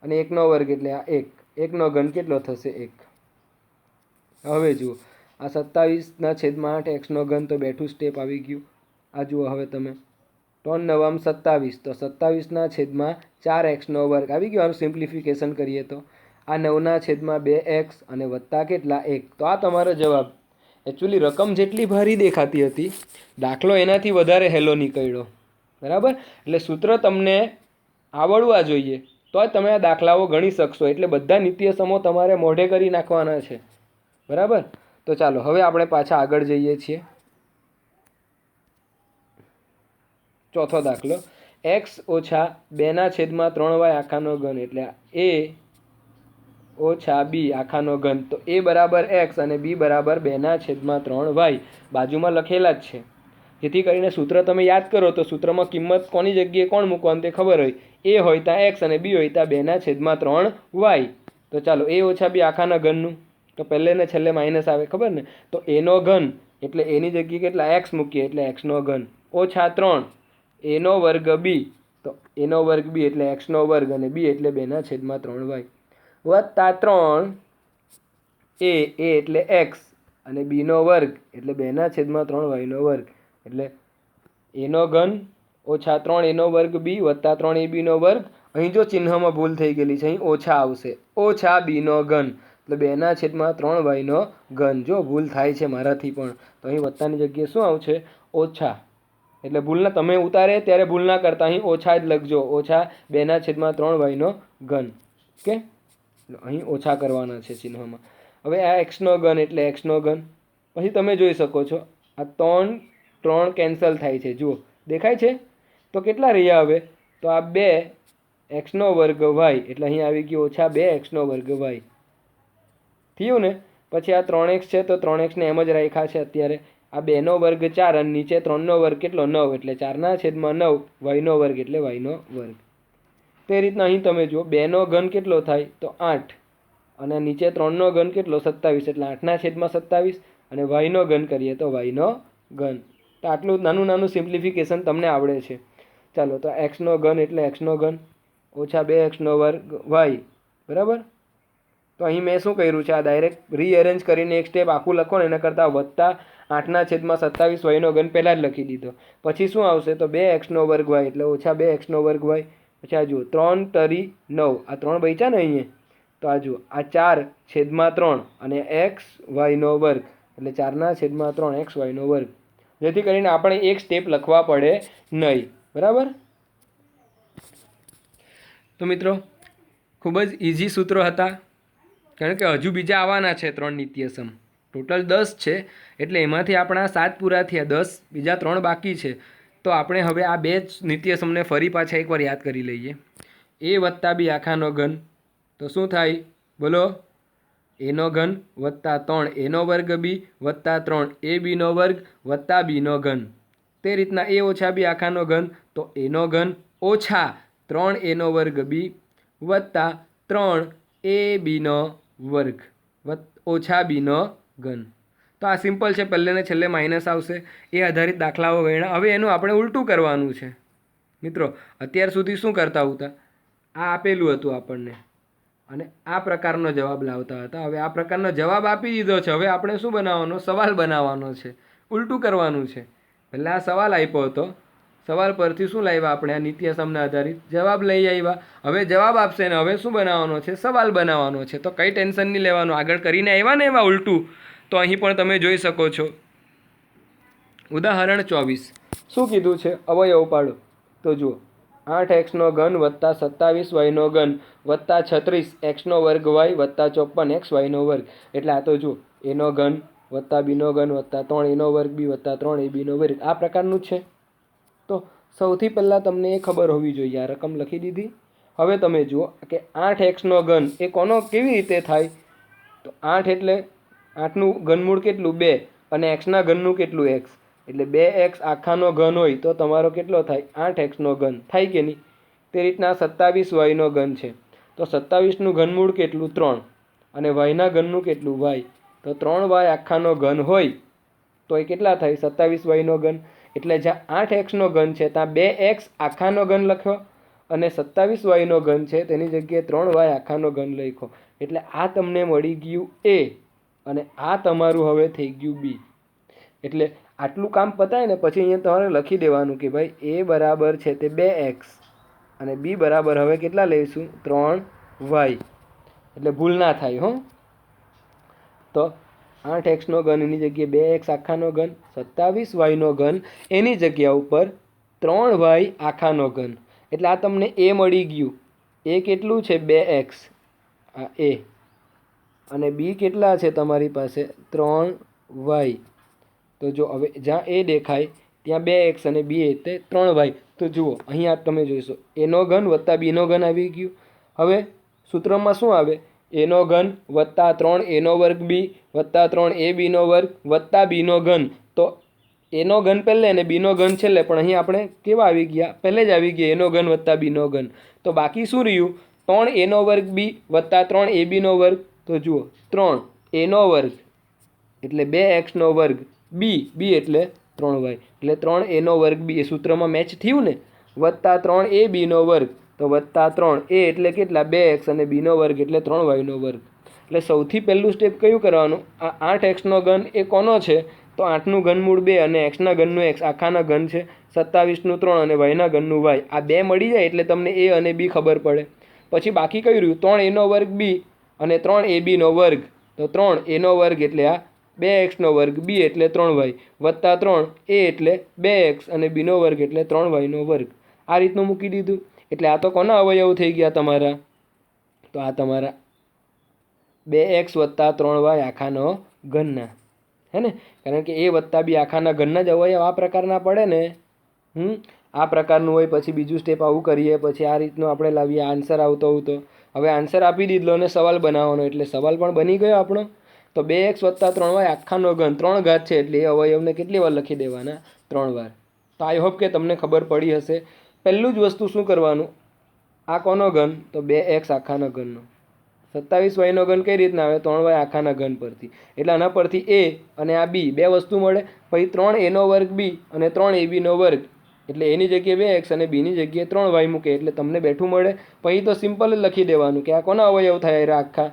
અને 1 નો વર્ગ એટલે આ 1, 1 નો ઘન કેટલો થશે? 1. હવે જુઓ, આ 27/8 x નો ઘન, તો બેઠું સ્ટેપ આવી ગયું. આ જુઓ હવે તમે 3 નવામ 27, તો 27/4x નો વર્ગ આવી ગયો. આનું સિમ્પ્લિફિકેશન કરીએ તો આ 9/2x અને વત્તા કેટલા? 1. તો આ તમારો જવાબ. એકચ્યુઅલી રકમ જેટલી ભારી દેખાતી હતી, દાખલો એનાથી વધારે હેલો નીકળ્યો. બરાબર? એટલે સૂત્ર તમને આવડવા જોઈએ તો જ તમે આ દાખલાઓ ગણી શકશો. એટલે બધા નિત્યસમો તમારે મોઢે કરી નાખવાના છે. બરાબર? તો ચાલો હવે આપણે પાછા આગળ જઈએ છીએ. ચોથો દાખલો, x ઓછા 2/3y આખાનો ઘન એટલે a ઓછા b આખાનો ઘન. તો a બરાબર x અને b બરાબર 2/3y બાજુમાં લખેલા જ છે. જેથી કરીને સૂત્ર તમે યાદ કરો તો સૂત્રમાં કિંમત કોની જગ્યાએ કોણ મૂકવાનું તે ખબર હોય. એ હોય ત્યાં એક્સ અને બી હોય ત્યાં 2/3 વાય. તો ચાલો એ ઓછા બી આખાના ઘનનું, તો પહેલે ને છેલ્લે માઇનસ આવે ખબર ને, તો એનો ઘન એટલે એની જગ્યાએ કેટલા એક્સ મૂકીએ એટલે એક્સનો ઘન ઓછા 3 એનો વર્ગ બી, તો એનો વર્ગ બી એટલે એક્સનો વર્ગ અને બી એટલે 2/3 વાય વત્તા 3 એ એટલે એક્સ અને બીનો વર્ગ એટલે 2/3 વાયનો વર્ગ એટલે એનો ઘન ઓછા 3 એનો વર્ગ બી વત્તા 3 એ બીનો વર્ગ. અહીં જો ચિહ્નમાં ભૂલ થઈ ગયેલી છે, અહીં ઓછા આવશે, ઓછા બીનો ઘન એટલે 2/3 વાયનો ઘન. જો ભૂલ થાય છે મારાથી પણ, તો અહીં વત્તાની જગ્યાએ શું આવશે ઓછા. એટલે ભૂલના તમે ઉતારે ત્યારે ભૂલ ના કરતા, અહીં ઓછા જ લખજો, ઓછા 2/3 વાયનો ઘન. ઓકે, અહીં ઓછા કરવાના છે ચિહ્નમાં. હવે આ એક્સનો ઘન એટલે એક્સનો ઘન. પછી તમે જોઈ શકો છો આ 3 કેન્સલ થાય છે, જુઓ દેખાય છે. તો કેટલા રહ્યા હવે, તો આ 2 એક્સનો વર્ગ વાય એટલે અહીં આવી ગયું ઓછા 2 એક્સનો વર્ગ વાય થયું ને. પછી આ 3x છે તો 3x ને એમ જ રાખ્યા છે અત્યારે. આ 2નો વર્ગ 4 અને નીચે 3નો વર્ગ કેટલો 9 એટલે 4/9 વાયનો વર્ગ એટલે વાયનો વર્ગ. તે રીતના અહીં તમે જુઓ 2નો ઘન કેટલો થાય તો 8 અને નીચે 3નો ઘન કેટલો 27 એટલે 8/27 અને વાયનો ઘન કરીએ તો વાયનો ઘન. તો આટલું નાનું નાનું સિમ્પ્લિફિકેશન તમને આવડે છે. ચાલો, તો એક્સનો ઘન એટલે એક્સનો ઘન ઓછા 2 એક્સનો વર્ગ વાય બરાબર. તો અહીં મેં શું કર્યું છે, આ ડાયરેક્ટ રીઅરેન્જ કરીને એક સ્ટેપ આખું લખો ને એના કરતાં વત્તા 8/27 વાયનો ઘન પહેલાં જ લખી દીધો. પછી શું આવશે તો 2 એક્સનો વર્ગ વાય એટલે ઓછા 2 એક્સનો વર્ગ વાય. પછી આ જુઓ 3 તરી 9, આ 3 બચ્યા ને અહીંયા, તો આ જુઓ આ 4/3 અને એક્સ વાયનો વર્ગ એટલે 4/3 એક્સ વાયનો વર્ગ. જેથી કરીને આપણે એક સ્ટેપ લખવા પડે નહીં. બરાબર. તો મિત્રો ખૂબ જ ઇઝી સૂત્રો હતા, કારણ કે હજુ બીજા આવવાના છે 3 નિત્યસમ. ટોટલ 10 છે એટલે એમાંથી આપણા 7 પૂરા થયા, 10 બીજા 3 બાકી છે. તો આપણે હવે આ 2 નિત્યસમને ફરી પાછા એકવાર યાદ કરી લઈએ. એ વત્તા બી આખાનો ઘન તો શું થાય બોલો, એનો ઘન વત્તા 3 એનો વર્ગ બી વત્તા 3 એ બીનો વર્ગ વત્તા બીનો ઘન. તે રીતના એ ઓછા બી આખાનો ઘન તો એનો ઘન ઓછા 3 એનો વર્ગ બી વત્તા 3 એ બીનો વર્ગ ઓછા બીનો ઘન. તો આ સિમ્પલ છે, પહેલે ને છેલ્લે માઇનસ આવશે. એ આધારિત દાખલાઓ ગણ્યા. હવે એનું આપણે ઉલટું કરવાનું છે. મિત્રો અત્યાર સુધી શું કરતા હતા, આ આપેલું હતું આપણને અને આ પ્રકારનો જવાબ લાવતા હતા. હવે આ પ્રકારનો જવાબ આપી દીધો છે, હવે આપણે શું બનાવવાનો, સવાલ બનાવવાનો છે, ઉલટું કરવાનું છે. પહેલાં આ સવાલ આપ્યો હતો, સવાલ પરથી શું લાવ્યા આપણે આ નિત્યસમના આધારિત જવાબ લઈ આવ્યા. હવે જવાબ આપશે ને હવે શું બનાવવાનો છે, સવાલ બનાવવાનો છે. તો કંઈ ટેન્શન નહીં લેવાનું, આગળ કરીને આવ્યા ને એવા ઉલટું. તો અહીં પણ તમે જોઈ શકો છો. ઉદાહરણ 24 શું કીધું છે, અવયવ પાડો. તો જુઓ 8 એક્સનો ઘન વત્તા 27 વાયનો ઘન વત્તા 36 એક્સનો વર્ગ વાય વત્તા 54 એક્સ વાયનો વર્ગ. એટલે આ તો જુઓ એનો ઘન વત્તા બીનો ઘન વત્તા 3 એનો વર્ગ બી વત્તા 3 એ બીનો વર્ગ, આ પ્રકારનું જ છે. તો સૌથી પહેલાં તમને એ ખબર હોવી જોઈએ, આ રકમ લખી દીધી. હવે તમે જુઓ કે 8 એક્સનો ઘન એ કોનો કેવી રીતે થાય, તો 8 એટલે 8નું ઘનમૂળ કેટલું 2 અને એક્સના ઘનનું કેટલું એક્સ એટલે 2x આખાનો ઘન હોય તો તમારો કેટલો થાય 8 એક્સનો ઘન થાય કે નહીં. તે રીતના 27 વાયનો ઘન છે તો 27નું ઘનમૂળ કેટલું 3 અને વાયના ઘનનું કેટલું વાય, તો 3 વાય આખાનો ઘન હોય તો એ કેટલા થાય 27 વાયનો ઘન. એટલે જ્યાં 8 એક્સનો ઘન છે ત્યાં 2x આખાનો ઘન લખ્યો અને 27 વાયનો ઘન છે તેની જગ્યાએ 3 વાય આખાનો ઘન લખ્યો. એટલે આ તમને મળી ગયું એ અને આ તમારું હવે થઈ ગયું બી. એટલે આટલું કામ પતાય ને પછી અહીંયા તમારે લખી દેવાનું કે ભાઈ એ બરાબર છે તે 2x અને બી બરાબર હવે કેટલા લઈશું 3y, એટલે ભૂલ ના થાય હો. તો 8 એક્સનો ઘન એની જગ્યાએ 2x આખાનો ઘન, 27 વાયનો ઘન એની જગ્યા ઉપર 3 વાય આખાનો ઘન. એટલે આ તમને એ મળી ગયું. એ કેટલું છે 2x આ એ અને બી કેટલા છે તમારી પાસે 3y. તો જો હવે જ્યાં એ દેખાય ત્યાં 2x અને બી એટલે 3y. તો જુઓ અહીંયા તમે જોઈશો એનો ઘન વત્તા બીનો ઘન આવી ગયું. હવે સૂત્રમાં શું આવે એનો ઘન વત્તા 3 એનો વર્ગ બી વત્તા 3 એ બીનો વર્ગ વત્તા બીનો ઘન. તો એનો ઘન પહેલે અને બીનો ઘન છેલ્લે, પણ અહીં આપણે કેવા આવી ગયા? પહેલે જ આવી ગયા એનો ઘન વત્તા બીનો ઘન. તો બાકી શું રહ્યું? 3a² b વત્તા 3ab² વર્ગ. તો જુઓ 3a² એટલે 2x² b એટલે 3y એટલે 3a² b, એ સૂત્રમાં મેચ થયું ને. વત્તા 3ab² તો વત્તા 3a એટલે કેટલા? 2x અને b² એટલે 3y². એટલે સૌથી પહેલું સ્ટેપ કયું કરવાનું? આ 8x³ એ કોનો છે? તો 8નું ઘનમૂળ 2 અને x ના ઘનનું x, આખાના ઘન છે 27નું 3 અને y ના ઘનનું y. આ બે મળી જાય એટલે તમને a અને b ખબર પડે. પછી બાકી કયું રહ્યું? 3a² b અને 3ab². તો 3a² એટલે આ 2x² b એટલે 3y વત્તા 3a એટલે 2x અને b² એટલે 3y². આ રીતનું મૂકી દીધું. એટલે આ તો કોના અવયવ થઈ ગયા તમારા? તો આ તમારા 2x વત્તા 3y આખાનો ઘનના, હે ને? કારણ કે a વત્તા b આખાના ઘનના જ અવયવ આ પ્રકારના પડે ને. આ પ્રકારનું હોય. પછી બીજું સ્ટેપ આવું કરીએ, પછી આ રીતનું આપણે લાવીએ આન્સર આવતો હોય. તો હવે આન્સર આપી દીધો અને સવાલ બનાવવાનો, એટલે સવાલ પણ બની ગયો આપણો. તો 2x વત્તા 3y આખાનો ઘન 3 ઘાત છે એટલે એ અવયવને કેટલી વાર લખી દેવાના? 3 વાર. તો આઈ હોપ કે તમને ખબર પડી હશે. પહેલું જ વસ્તુ શું કરવાનું? આ કોનો ઘન? તો 2x આખાના ઘનનો. 27y ઘન કઈ રીતના આવે? 3y આખાના ઘન પરથી. એટલે આના પરથી a અને આ b બે વસ્તુ મળે. પછી 3a² b અને 3ab². એટલે એની જગ્યાએ 2x અને બીની જગ્યાએ 3y મૂકે એટલે તમને બેઠું મળે. પછી તો સિમ્પલ જ લખી દેવાનું કે આ કોના અવયવ થાય આખા?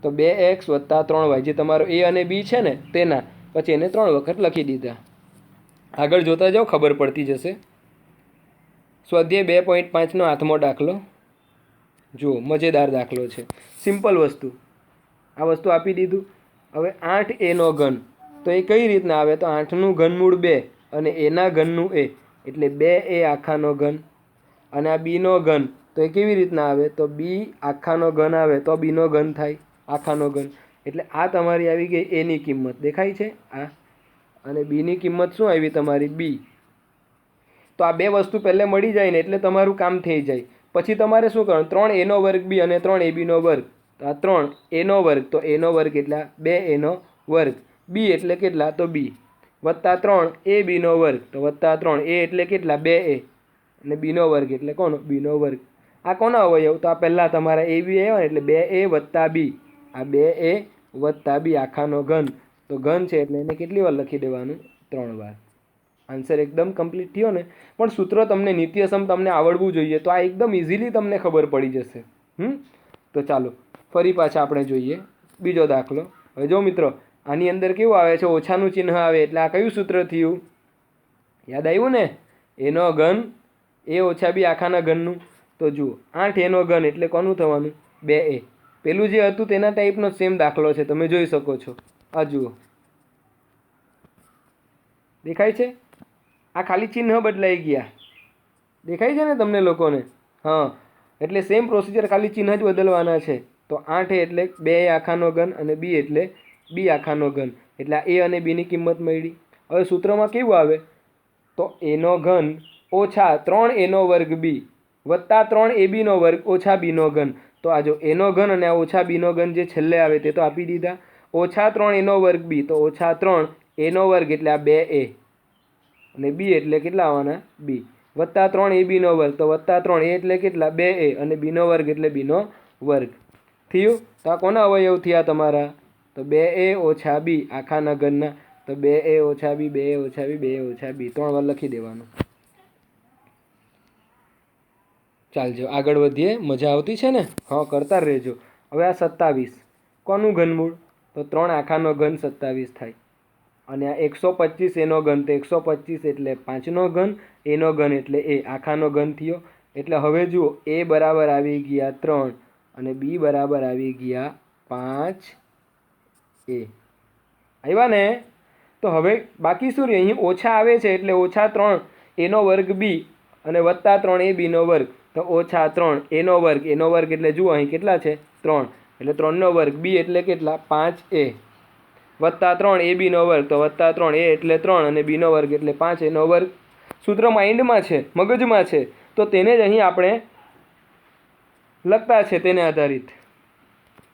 તો 2x વત્તા 3y, જે તમારો a અને b છે ને તેના. પછી એને 3 વખત લખી દીધા. આગળ જોતા જાઓ, ખબર પડતી જશે. સ્વાધ્યાય 2.5 નો 8મો દાખલો જુઓ. મજેદાર દાખલો છે, સિમ્પલ વસ્તુ. આ વસ્તુ આપી દીધું. હવે 8a ઘન તો એ કઈ રીતના આવે? તો 8નું ઘનમૂળ 2 અને એના ઘનનું a એટલે 2a આખાનો ઘન. અને આ બીનો ઘન તો એ કેવી રીતના આવે? તો b આખાનો ઘન આવે તો બીનો ઘન થાય, આખાનો ઘન. એટલે આ તમારી આવી ગઈ એની કિંમત, દેખાય છે આ. અને બીની કિંમત શું આવી તમારી? b. તો આ બે વસ્તુ પહેલે મળી જાય ને એટલે તમારું કામ થઈ જાય. પછી તમારે શું કરવાનું? 3a² b અને 3ab². તો આ 3a² તો a² એટલા 2a². b એટલે કેટલા? તો b વત્તા 3ab² તો વત્તા 3a એટલે કેટલા? 2a અને b² એટલે કોનો? b². આ કોનો અવયવ? તો આ પહેલાં તમારા ab આવ્યા ને એટલે 2a વત્તા b. આ 2a વત્તા b આખાનો ઘન. તો ઘન છે એટલે એને કેટલી વાર લખી દેવાનું? 3 વાર. આન્સર એકદમ કમ્પ્લીટ થયો ને. પણ સૂત્ર તમને નિત્યસમ તમને આવડવું જોઈએ, તો આ એકદમ ઇઝીલી તમને ખબર પડી જશે. તો ચાલો ફરી પાછા આપણે જોઈએ બીજો દાખલો. હવે જો મિત્રો, આની અંદર કેવું આવે છે? ઓછાનું ચિહ્ન આવે એટલે આ કયું સૂત્ર થયું? યાદ આવ્યું ને? એનો ઘન a ઓછા b આખાના ઘનનું. તો જુઓ 8a ઘન એટલે કોનું થવાનું? 2a. પેલું જે હતું તેના ટાઈપનો સેમ દાખલો છે, તમે જોઈ શકો છો. આ જુઓ, દેખાય છે? આ ખાલી ચિહ્ન બદલાઈ ગયા, દેખાય છે ને તમને લોકોને? હા, એટલે સેમ પ્રોસિજર, ખાલી ચિહ્ન જ બદલવાના છે. તો 8a એટલે 2a આખાનો ઘન અને b એટલે b આખાનો ઘન. એટલે આ a અને b ની કિંમત મળી. હવે સૂત્રમાં કેવું આવે? તો એનો ઘન ઓછા 3a² b વત્તા 3ab² ઓછા bનો ઘન. તો આ જો એનો ઘન અને આ ઓછા બીનો ઘન જે છેલ્લે આવે તે તો આપી દીધા. ઓછા 3a² b તો ઓછા 3a² એટલે આ 2a અને b એટલે કેટલા આવવાના? b વત્તા 3ab² તો વત્તા 3a એટલે કેટલા? 2a અને b² એટલે b². થયું? તો આ કોના અવયવ થયા તમારા? તો 2a ઓછા b આખાના ઘનના. તો 2a ઓછા b, 2a ઓછા b, 2a ઓછા b 3 વાર લખી દેવાનું. ચાલજો આગળ વધીએ. મજા આવતી છે ને? હા, કરતા રહેજો. હવે આ 27 કોનું ઘનમૂળ? તો 3 આખાનો ઘન 27 થાય. અને આ 125 એનો ઘન, તો 125 એટલે 5નો ઘન, એનો ઘન એટલે a આખાનો ઘન થયો. એટલે હવે જુઓ, a બરાબર આવી ગયા 3 અને b બરાબર આવી ગયા 5a. આવ્યા ને? તો હવે બાકી શું રહે? અહીં ઓછા આવે છે એટલે ઓછા 3a² b અને વત્તા 3ab². તો ઓછા 3a² એટલે જુઓ અહીં કેટલા છે? 3 એટલે 3² b એટલે કેટલા? 5a વત્તા 3ab² તો વત્તા 3a એટલે 3 અને b² એટલે 5a². સૂત્ર માઇન્ડમાં છે, મગજમાં છે, તો તેને જ અહીં આપણે લખતા છે તેને આધારિત.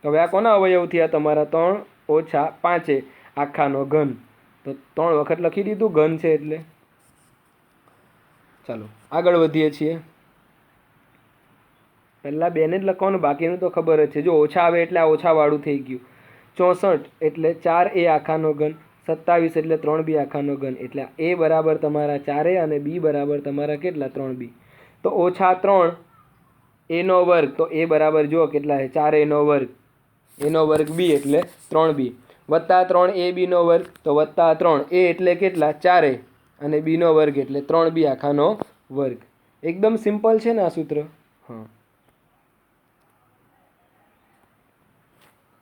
હવે આ કોના અવયવ થયા તમારા? 3 ઓછા 5a આખાનો ઘન. તો 3 વખત લખી દીધું ઘન છે એટલે. ચાલો આગળ વધીએ છીએ. પહેલાં 2 ને જ લખવાનું, બાકીનું તો ખબર જ છે. જો ઓછા આવે એટલે આ ઓછાવાળું થઈ ગયું. 64 એટલે 4a આખાનો ઘન, 27 એટલે 3b આખાનો ઘન, એટલે a બરાબર તમારા 4a અને b બરાબર તમારા કેટલા 3b. તો -3 a નો વર્ગ, તો a બરાબર જુઓ કેટલા છે 4a નો વર્ગ, a નો વર્ગ b એટલે 3b, વત્તા 3ab નો વર્ગ, તો વત્તા 3 a એટલે કેટલા 4a અને b નો વર્ગ એટલે 3b આખાનો વર્ગ. એકદમ સિમ્પલ છે ને આ સૂત્ર. હા,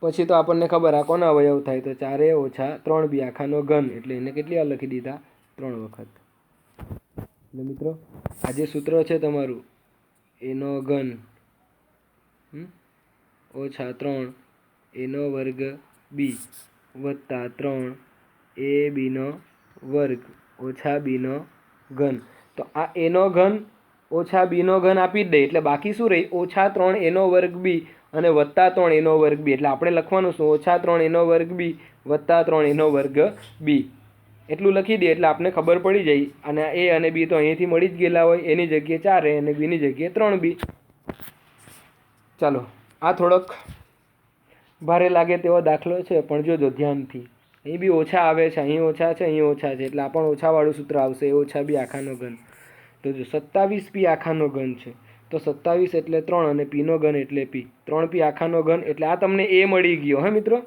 પછી તો આપણને ખબર આ કોના અવયવ થાય, તો 4a ઓછા 3b આખાનો ઘન, એટલે એને કેટલી વાર લખી દીધા 3 વખત. એટલે મિત્રો આ જે સૂત્ર છે તમારું એનો ઘન ઓછા 3 એનો વર્ગ b વત્તા 3 ab નો વર્ગ ઓછા b નો ઘન. તો આ એનો ઘન ઓછા b નો ઘન આપી જ દે એટલે બાકી શું રહી ઓછા 3 એનો વર્ગ b અને વત્તા 3 એનો વર્ગ b. એટલે આપણે લખવાનું શું ઓછા 3 એનો વર્ગ b વત્તા 3 એનો વર્ગ b. એટલું લખી દે એટલે આપણે ખબર પડી જાય. અને a અને b તો અહીંથી મળી જ ગયેલા હોય, એની જગ્યાએ 4a અને b ની જગ્યાએ 3b. ચાલો આ થોડોક ભારે લાગે તેવો દાખલો છે, પણ જોજો ધ્યાનથી. અહીં બી ઓછા આવે છે, અહીં ઓછા છે, અહીં ઓછા છે, એટલે આ પણ ઓછાવાળું સૂત્ર આવશે, એ ઓછા b આખાનો ઘન. તો જો 27p આખાનો ઘન છે, તો 27 એટલે 3 અને p નો ઘન એટલે p, 3p આખાનો ઘન એટલે આ તમને a મળી ગયો. હા મિત્રો,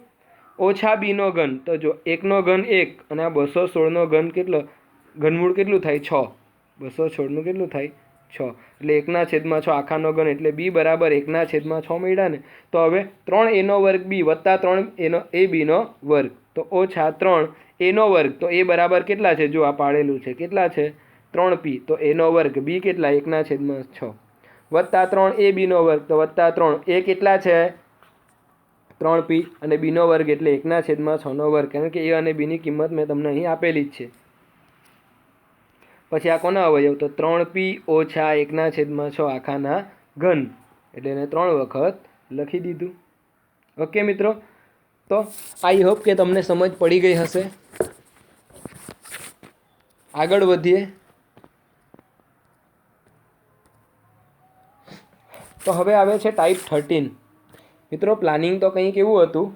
ઓછા b નો ઘન, તો જો 1 નો ઘન 1 અને આ 216 નો ઘન કેટલો, ઘનમૂળ કેટલું થાય 6, 216 નું કેટલું થાય 6, એટલે 1/6 આખાનો ઘન એટલે b બરાબર 1/6 મળ્યા ને. તો હવે 3a નો વર્ગ b વત્તા 3 ab નો વર્ગ, તો ઓછા 3a નો વર્ગ, તો a બરાબર કેટલા છે જો આ પાડેલું છે કેટલા છે 3p, તો a નો વર્ગ b કેટલા 1/6 વત્તા 3ab નો વર્ગ, તો વત્તા 3 a કેટલા છે 3p અને b નો વર્ગ એટલે 1/6 નો વર્ગ, કારણ કે a અને b ની કિંમત મેં તમને અહીં આપેલી જ છે. પછી આ કોના અવયવ, તો 3p ઓછા 1/6 આખાના ઘન, એટલે એને 3 વખત લખી દીધું. ઓકે મિત્રો, તો આઈ હોપ કે તમને સમજ પડી ગઈ હશે. આગળ વધીએ. તો હવે આવે છે ટાઈપ 13. મિત્રો પ્લાનિંગ તો કંઈક એવું હતું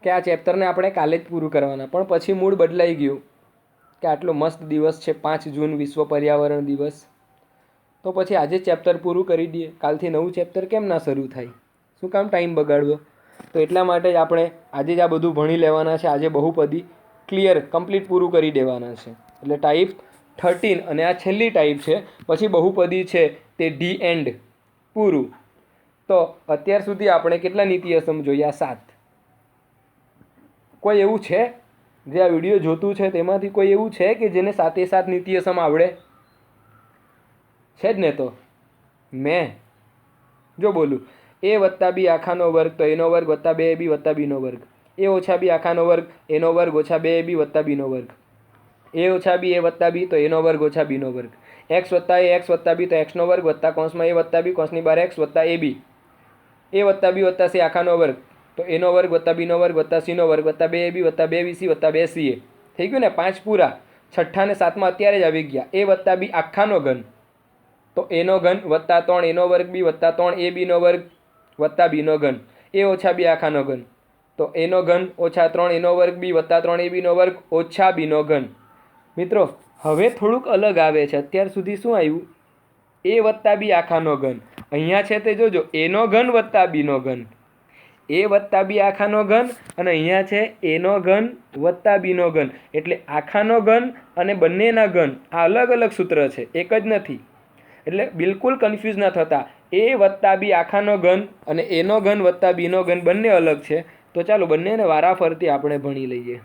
કે આ ચેપ્ટરને આપણે કાલે જ પૂરું કરવાના, પણ પછી મૂડ બદલાઈ ગયું કે આટલો મસ્ત દિવસ છે 5 જૂન વિશ્વ પર્યાવરણ દિવસ, તો પછી આજે ચેપ્ટર પૂરું કરી દઈએ. કાલથી નવું ચેપ્ટર કેમ ના શરૂ થાય, શું કામ ટાઈમ બગાડવો. તો એટલા માટે જ આપણે આજે જ આ બધું ભણી લેવાના છે. આજે બહુપદી ક્લિયર કમ્પ્લીટ પૂરું કરી દેવાના છે. એટલે ટાઈપ 13 અને આ છેલ્લી ટાઈપ છે, પછી બહુપદી છે તે ડી એન્ડ પૂરું. તો અત્યાર સુધી આપણે કેટલા નીતિયસમ જોયા 7. કોઈ એવું છે જે આ વિડીયો જોતું છે તેમાંથી કોઈ એવું છે કે જેને 7 નીતિયસમ આવડે છે જ ને? તો મેં જો બોલું a વત્તા b આખાનો વર્ગ, તો એનો વર્ગ વત્તા 2ab વત્તા b નો વર્ગ, a ઓછા b આખાનો વર્ગ, એનો વર્ગ ઓછા 2ab વત્તા b નો વર્ગ, a ઓછા b a વત્તા b, તો એનો વર્ગ ઓછા b નો વર્ગ, x વત્તા a x વત્તા b, તો x નો વર્ગ વત્તા કૌંસમાં a વત્તા b કૌંસની બહાર x વત્તા ab, a વત્તા b વત્તા c આખાનો વર્ગ, તો એનો વર્ગ વત્તા b નો વર્ગ વત્તા c નો વર્ગ વત્તા 2ab વત્તા 2bc વત્તા 2ca. થઈ ગયું ને 5 પૂરા. 6ઠ્ઠા ને 7મા અત્યારે જ આવી ગયા. a વત્તા b આખાનો ઘન, તો એનો ઘન વત્તા 3 એનો વર્ગ b વત્તા 3ab નો વર્ગ વત્તા b નો ઘન, a ઓછા b આખાનો ઘન, તો એનો ઘન ઓછા 3 એનો વર્ગ b વત્તા 3ab નો વર્ગ ઓછા b નો ઘન. મિત્રો હવે થોડુંક અલગ આવે છે. અત્યાર સુધી શું આવ્યું a વત્તા b આખાનો ઘન, અહીંયા છે તે જોજો એનો ઘન વત્તા b નો ઘન, a વત્તા b આખાનો ઘન, અને અહીંયા છે એનો ઘન વત્તા b નો ઘન, એટલે આખાનો ઘન અને બંનેના ઘન આ અલગ અલગ સૂત્ર છે, એક જ નથી. એટલે બિલકુલ કન્ફ્યુઝ ના થતા. a વત્તા b આખાનો ઘન અને એનો ઘન વત્તા b નો ઘન બંને અલગ છે. તો ચાલો બંનેને વારાફરતી આપણે ભણી લઈએ.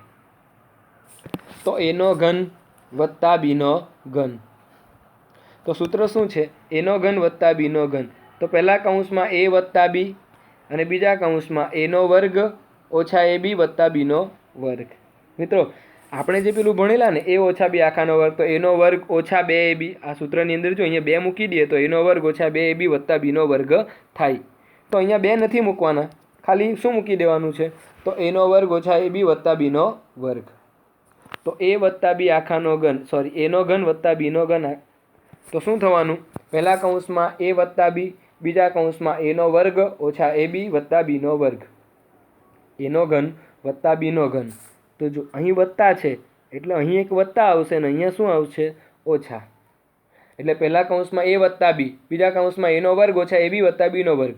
તો એનો ઘન વત્તા b નો ઘન, તો સૂત્ર શું છે એનો ઘન વત્તા b નો ઘન, તો પહેલા કૌંસમાં a વત્તા b અને બીજા કૌંસમાં a નો વર્ગ ઓછા ab વત્તા b નો વર્ગ. મિત્રો આપણે જે પેલું ભણેલા ને a ઓછા b આખાનો વર્ગ, તો એનો વર્ગ ઓછા 2ab, આ સૂત્રની અંદર જો અહીંયા 2 મૂકી દઈએ તો એનો વર્ગ ઓછા 2ab વત્તા b નો વર્ગ થાય. તો અહીંયા 2 નથી મૂકવાના, ખાલી શું મૂકી દેવાનું છે? તો એનો વર્ગ ઓછા એ બી વત્તા બીનો વર્ગ. તો એ વત્તા બી આખાનો ઘન, સોરી એનો ઘન વત્તા બીનો ઘન. તો શું થવાનું? પહેલા કૌંસમાં એ વત્તા બી, બીજા કૌંસમાં એનો વર્ગ ઓછા એ બી વત્તા બીનો વર્ગ. એનો ઘન વત્તા બીનો ઘન. તો જો અહીં વત્તા છે એટલે અહીં એક વત્તા આવશે ને અહીંયા શું આવશે? ઓછા. એટલે પહેલા કૌંસમાં એ વત્તા બી, બીજા કૌંસમાં એનો વર્ગ ઓછા એ બી વત્તા બીનો વર્ગ.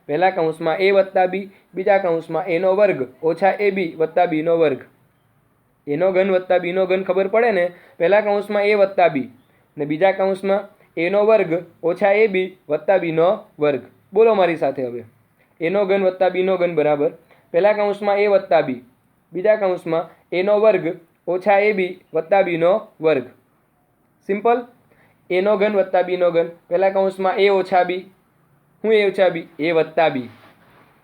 પહેલા કૌંસમાં એ વત્તા બી, બીજા કૌંસમાં એનો વર્ગ ઓછા એ બી વત્તા બીનો વર્ગ. એનો ઘન વત્તા બીનો ઘન ખબર પડે ને? પહેલા કૌંસમાં એ વત્તા બી ને બીજા કૌંસમાં એનો વર્ગ ઓછા એ બી વત્તા બીનો વર્ગ. બોલો મારી સાથે હવે. એનો ઘન વત્તા બીનો ઘન બરાબર પહેલા કૌંસમાં એ વત્તા બી, બીજા કૌંસમાં એનો વર્ગ ઓછા એ બી વત્તા બીનો વર્ગ. સિમ્પલ. એનો ઘન વત્તા બીનો ઘન પહેલા કૌંસમાં એ ઓછા બી, શું એ ઓછા બી? એ વત્તા બી,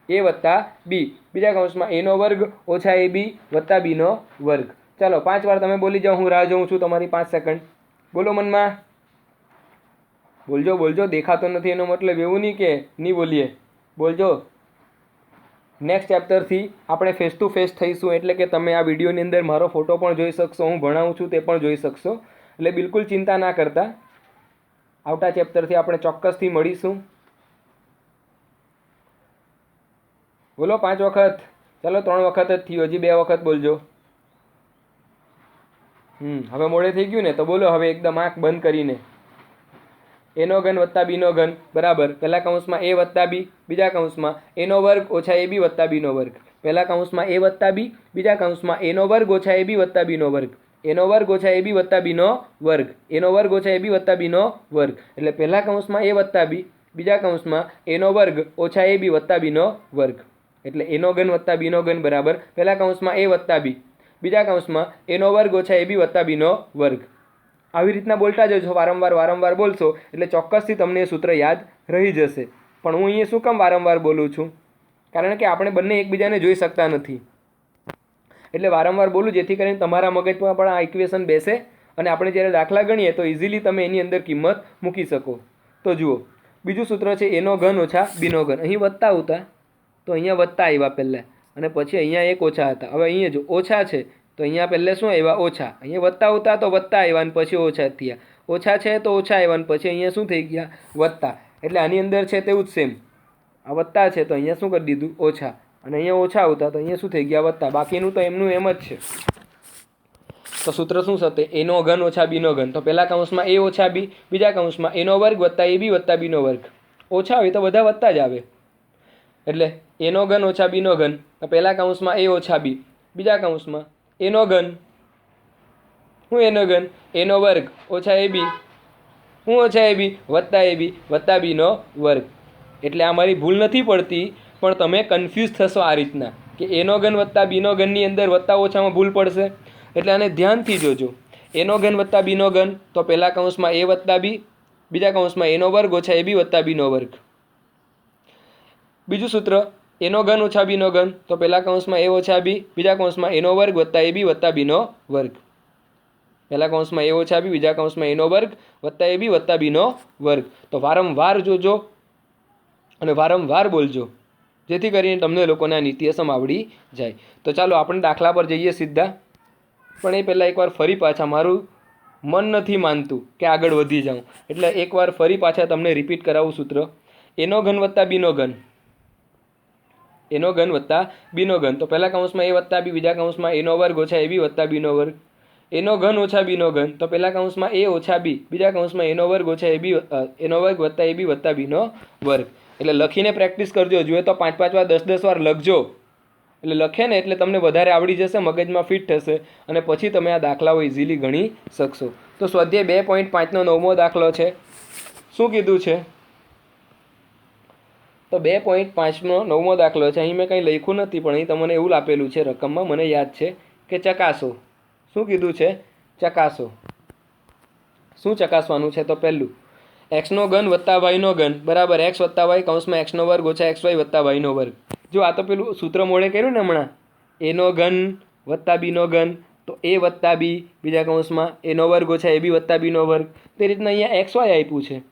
એ વત્તા બી, બીજા કૌંસમાં એનો વર્ગ ઓછા એ બી વત્તા બીનો વર્ગ. ચાલો 5 વાર તમે બોલી જાઓ, હું રાહ જોઉં છું તમારી 5 સેકન્ડ. બોલો મનમાં, બોલજો બોલજો. દેખાતો નથી એનો મતલબ એવું નહીં કે નહીં બોલીએ, બોલજો. નેક્સ્ટ ચેપ્ટરથી આપણે ફેસ ટુ ફેસ થઈશું, એટલે કે તમે આ વિડીયોની અંદર મારો ફોટો પણ જોઈ શકશો, હું ભણાવું છું તે પણ જોઈ શકશો. એટલે બિલકુલ ચિંતા ના કરતા. આવતા ચેપ્ટરથી આપણે ચોક્કસથી મળીશું. બોલો 5 વખત. ચાલો 3 વખત જ થયું, હજી 2 વખત બોલજો. હવે મોડે થઈ ગયું ને, તો બોલો હવે એકદમ આંખ બંધ કરીને. એનો ઘન વત્તા બીનો ઘન બરાબર પહેલા કૌંસમાં એ વત્તા બી, બીજા કૌંસમાં એનો વર્ગ ઓછા એ બી વત્તા બીનો વર્ગ. પહેલા કૌંસમાં એ વત્તા બી, બીજા કૌંસમાં એનો વર્ગ ઓછા એ બી વત્તા બીનો વર્ગ. એનો વર્ગ ઓછા એ બી વત્તા બીનો વર્ગ. એનો વર્ગ ઓછા એ બી વત્તા બીનો વર્ગ. એટલે પહેલા કૌંસમાં એ વત્તા બી, બીજા કૌંસમાં એનો વર્ગ ઓછા એ બી વત્તા બીનો વર્ગ. એટલે એનો ઘન વત્તા બીનો ઘન બરાબર પહેલા કૌંસમાં એ વત્તા બી, બીજા કૌંસમાં એનો વર્ગ ઓછા એ બી વત્તા બીનો વર્ગ. આવી રીતના બોલતા જજો, વારંવાર વારંવાર બોલશો એટલે ચોક્કસથી તમને એ સૂત્ર યાદ રહી જશે. પણ હું અહીંયા શું કામ વારંવાર બોલું છું? કારણ કે આપણે બંને એકબીજાને જોઈ શકતા નથી, એટલે વારંવાર બોલું જેથી કરીને તમારા મગજમાં પણ આ ઇક્વેશન બેસે અને આપણે જ્યારે દાખલા ગણીએ તો ઇઝીલી તમે એની અંદર કિંમત મૂકી શકો. તો જુઓ, બીજું સૂત્ર છે એનો ઘન ઓછા બીનો ઘન. અહીં વત્તા હતા તો અહીંયા વત્તા આવ્યા પહેલાં, અને પછી અહીંયા એક ઓછા હતા. હવે અહીંયા જો ઓછા છે તો અહીંયા પહેલાં શું આવ્યા? ઓછા. અહીંયા વત્તા હતા તો વત્તા આવ્યા અને પછી ઓછા થયા. ઓછા છે તો ઓછા આવ્યા અને પછી અહીંયા શું થઈ ગયા? વત્તા. એટલે આની અંદર છે તેવું જ સેમ. આ વત્તા છે તો અહીંયા શું કરી દીધું? ઓછા. અને અહીંયા ઓછા આવતા તો અહીંયા શું થઈ ગયા? વત્તા. બાકીનું તો એમનું એમ જ છે. તો સૂત્ર શું થશે? એનો ઘન ઓછા બીનો ઘન. તો પહેલા કૌંસમાં એ ઓછા બી, બીજા કૌંસમાં એનો વર્ગ વત્તા એ બી વત્તા બીનો વર્ગ. ઓછા આવે તો બધા વત્તા જ આવે. એટલે એનો ઘન ઓછા બીનો ઘન. તો પહેલા કૌંસમાં એ ઓછા બી, બીજા કૌંસમાં એનો ઘન, શું એનો ઘન? એનો વર્ગ ઓછા એ બી, શું ઓછા એ બી? વત્તા એ બી વત્તા બીનો વર્ગ. એટલે આ મારી ભૂલ નથી પડતી, પણ તમે કન્ફ્યુઝ થશો આ રીતના કે એનો ઘન વત્તા બીનો ઘનની અંદર વત્તા ઓછામાં ભૂલ પડશે. એટલે આને ધ્યાનથી જોજો. એનો ઘન વત્તા બીનો ઘન તો પહેલા કૌંસમાં એ વત્તા બી, બીજા કૌંસમાં એનો વર્ગ ઓછા એ બી વત્તા બીનો વર્ગ. બીજું સૂત્ર એનો ઘન ઓછા બીનો ઘન તો પહેલા કૌંસમાં એ ઓછા બી, બીજા કૌંસમાં એનો વર્ગ વત્તા એ બી વત્તા બીનો વર્ગ. પહેલા કૌંસમાં એ ઓછા બી, બીજા કૌંસમાં એનો વર્ગ વત્તા એ બી વત્તા બીનો વર્ગ. તો વારંવાર જોજો અને વારંવાર બોલજો, જેથી કરીને તમને લોકોને આ નિત્યસમ આવડી જાય. તો ચાલો આપણે દાખલા પર જઈએ સીધા. પણ એ પહેલાં એકવાર ફરી પાછા, મારું મન નથી માનતું કે આગળ વધી જાઉં, એટલે એકવાર ફરી પાછા તમને રિપીટ કરાવું સૂત્ર. એનો ઘન વત્તા બીનો ઘન, એનો ઘન વત્તા બીનો ઘન તો પહેલા કૌંસમાં એ વત્તા બી, બીજા કૌંસમાં એનો વર્ગ ઓછા એ બી વત્તા બીનો વર્ગ. એનો ઘન ઓછા બીનો ઘન તો પહેલા કૌંસમાં એ ઓછા બી, બીજા કૌંસમાં એનો વર્ગ ઓછા એ બી, એનો વર્ગ વત્તા એ બી વત્તા બીનો વર્ગ. એટલે લખીને પ્રેક્ટિસ કરજો. જોઈએ તો 5-5 વાર 10-10 વાર લખજો. એટલે લખે ને એટલે તમને વધારે આવડી જશે, મગજમાં ફિટ થશે અને પછી તમે આ દાખલાઓ ઇઝીલી ગણી શકશો. તો સ્વાધ્યાય 2.5નો 9મો દાખલો છે. શું કીધું છે? તો 2.5નો 9મો દાખલો છે. અહીં મેં કંઈ લખ્યું નથી, પણ અહીં તમને એવું આપેલું છે રકમમાં, મને યાદ છે કે ચકાસો. શું કીધું છે? ચકાસો. શું ચકાસવાનું છે? તો પહેલું એક્સનો ઘન વત્તા વાયનો ઘન બરાબર એક્સ વત્તા વાય કૌંસમાં એક્સનો વર્ગ ઓછા એક્સ વાય વત્તા વાયનો વર્ગ. જો આ તો પેલું સૂત્ર મોડે કર્યું ને હમણાં, એનો ઘન વત્તા બીનો ઘન તો એ વત્તા બી, બીજા કૌંસમાં એનો વર્ગ ઓછા એ બી વત્તા બીનો વર્ગ. તે રીતના અહીંયા એક્સ વાય આપ્યું છે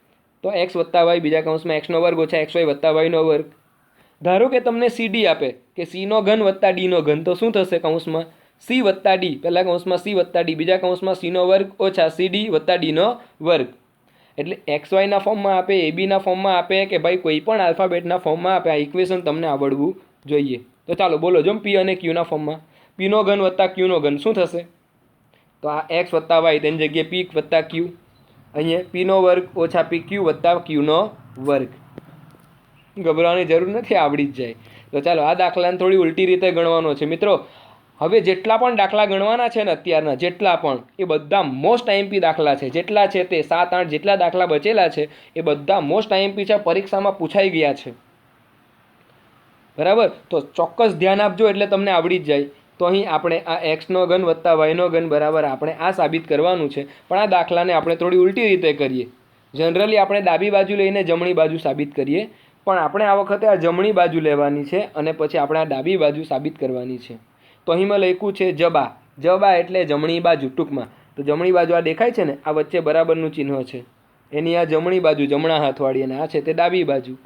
તો એક્સ વત્તા વાય, બીજા કૌંસમાં એક્સનો વર્ગ ઓછા એક્સ વાય વત્તા વાયનો વર્ગ. ધારો કે તમને CD આપે કે C નો ઘન વત્તા Dનો ઘન, તો શું થશે? કૌંસમાં C વત્તા D, પહેલા કૌંસમાં C વત્તા D, બીજા કૌંસમાં C નો વર્ગ ઓછા CD વત્તા Dનો વર્ગ. એટલે XY ના ફોર્મમાં આપે, AB ના ફોર્મમાં આપે કે ભાઈ કોઈ પણ આલ્ફાબેટના ફોર્મમાં આપે, આ ઇક્વેશન તમને આવડવું જોઈએ. તો ચાલો બોલો, જો P અને Q ના ફોર્મમાં P નો ઘન વત્તા Q નો ઘન શું થશે? તો આ x વત્તા y તેની જગ્યાએ P વત્તા Q, અહીંયા P નો વર્ગ ઓછા PQ વત્તા Q નો વર્ગ. ગભરાવાની જરૂર નથી, આવડી જ જાય. તો ચાલો આ દાખલાને થોડી ઉલટી રીતે ગણવાનો છે મિત્રો. હવે જેટલા પણ દાખલા ગણવાના છે ને અત્યારના, જેટલા પણ, એ બધા મોસ્ટ આઈએમપી દાખલા છે. જેટલા છે તે 7-8 જેટલા દાખલા બચેલા છે એ બધા મોસ્ટ આઈએમપી છે, પરીક્ષામાં પૂછાઈ ગયા છે. બરાબર, તો ચોક્કસ ધ્યાન આપજો એટલે તમને આવડી જ જાય. તો અહીં આપણે આ x નો ઘન વત્તા y નો ઘન બરાબર આપણે આ સાબિત કરવાનું છે, પણ આ દાખલાને આપણે થોડી ઉલટી રીતે કરીએ. જનરલી આપણે ડાબી બાજુ લઈને જમણી બાજુ સાબિત કરીએ, પણ આપણે આ વખતે આ જમણી બાજુ લેવાની છે અને પછી આપણે આ ડાબી બાજુ સાબિત કરવાની છે. તો અહીં મેં લખ્યું છે જબા. જબા એટલે જમણી બાજુ ટૂંકમાં. તો જમણી બાજુ આ દેખાય છે ને, આ વચ્ચે બરાબરનું ચિહ્ન છે, એની આ જમણી બાજુ જમણા હાથવાળી, અને આ છે તે ડાબી બાજુ.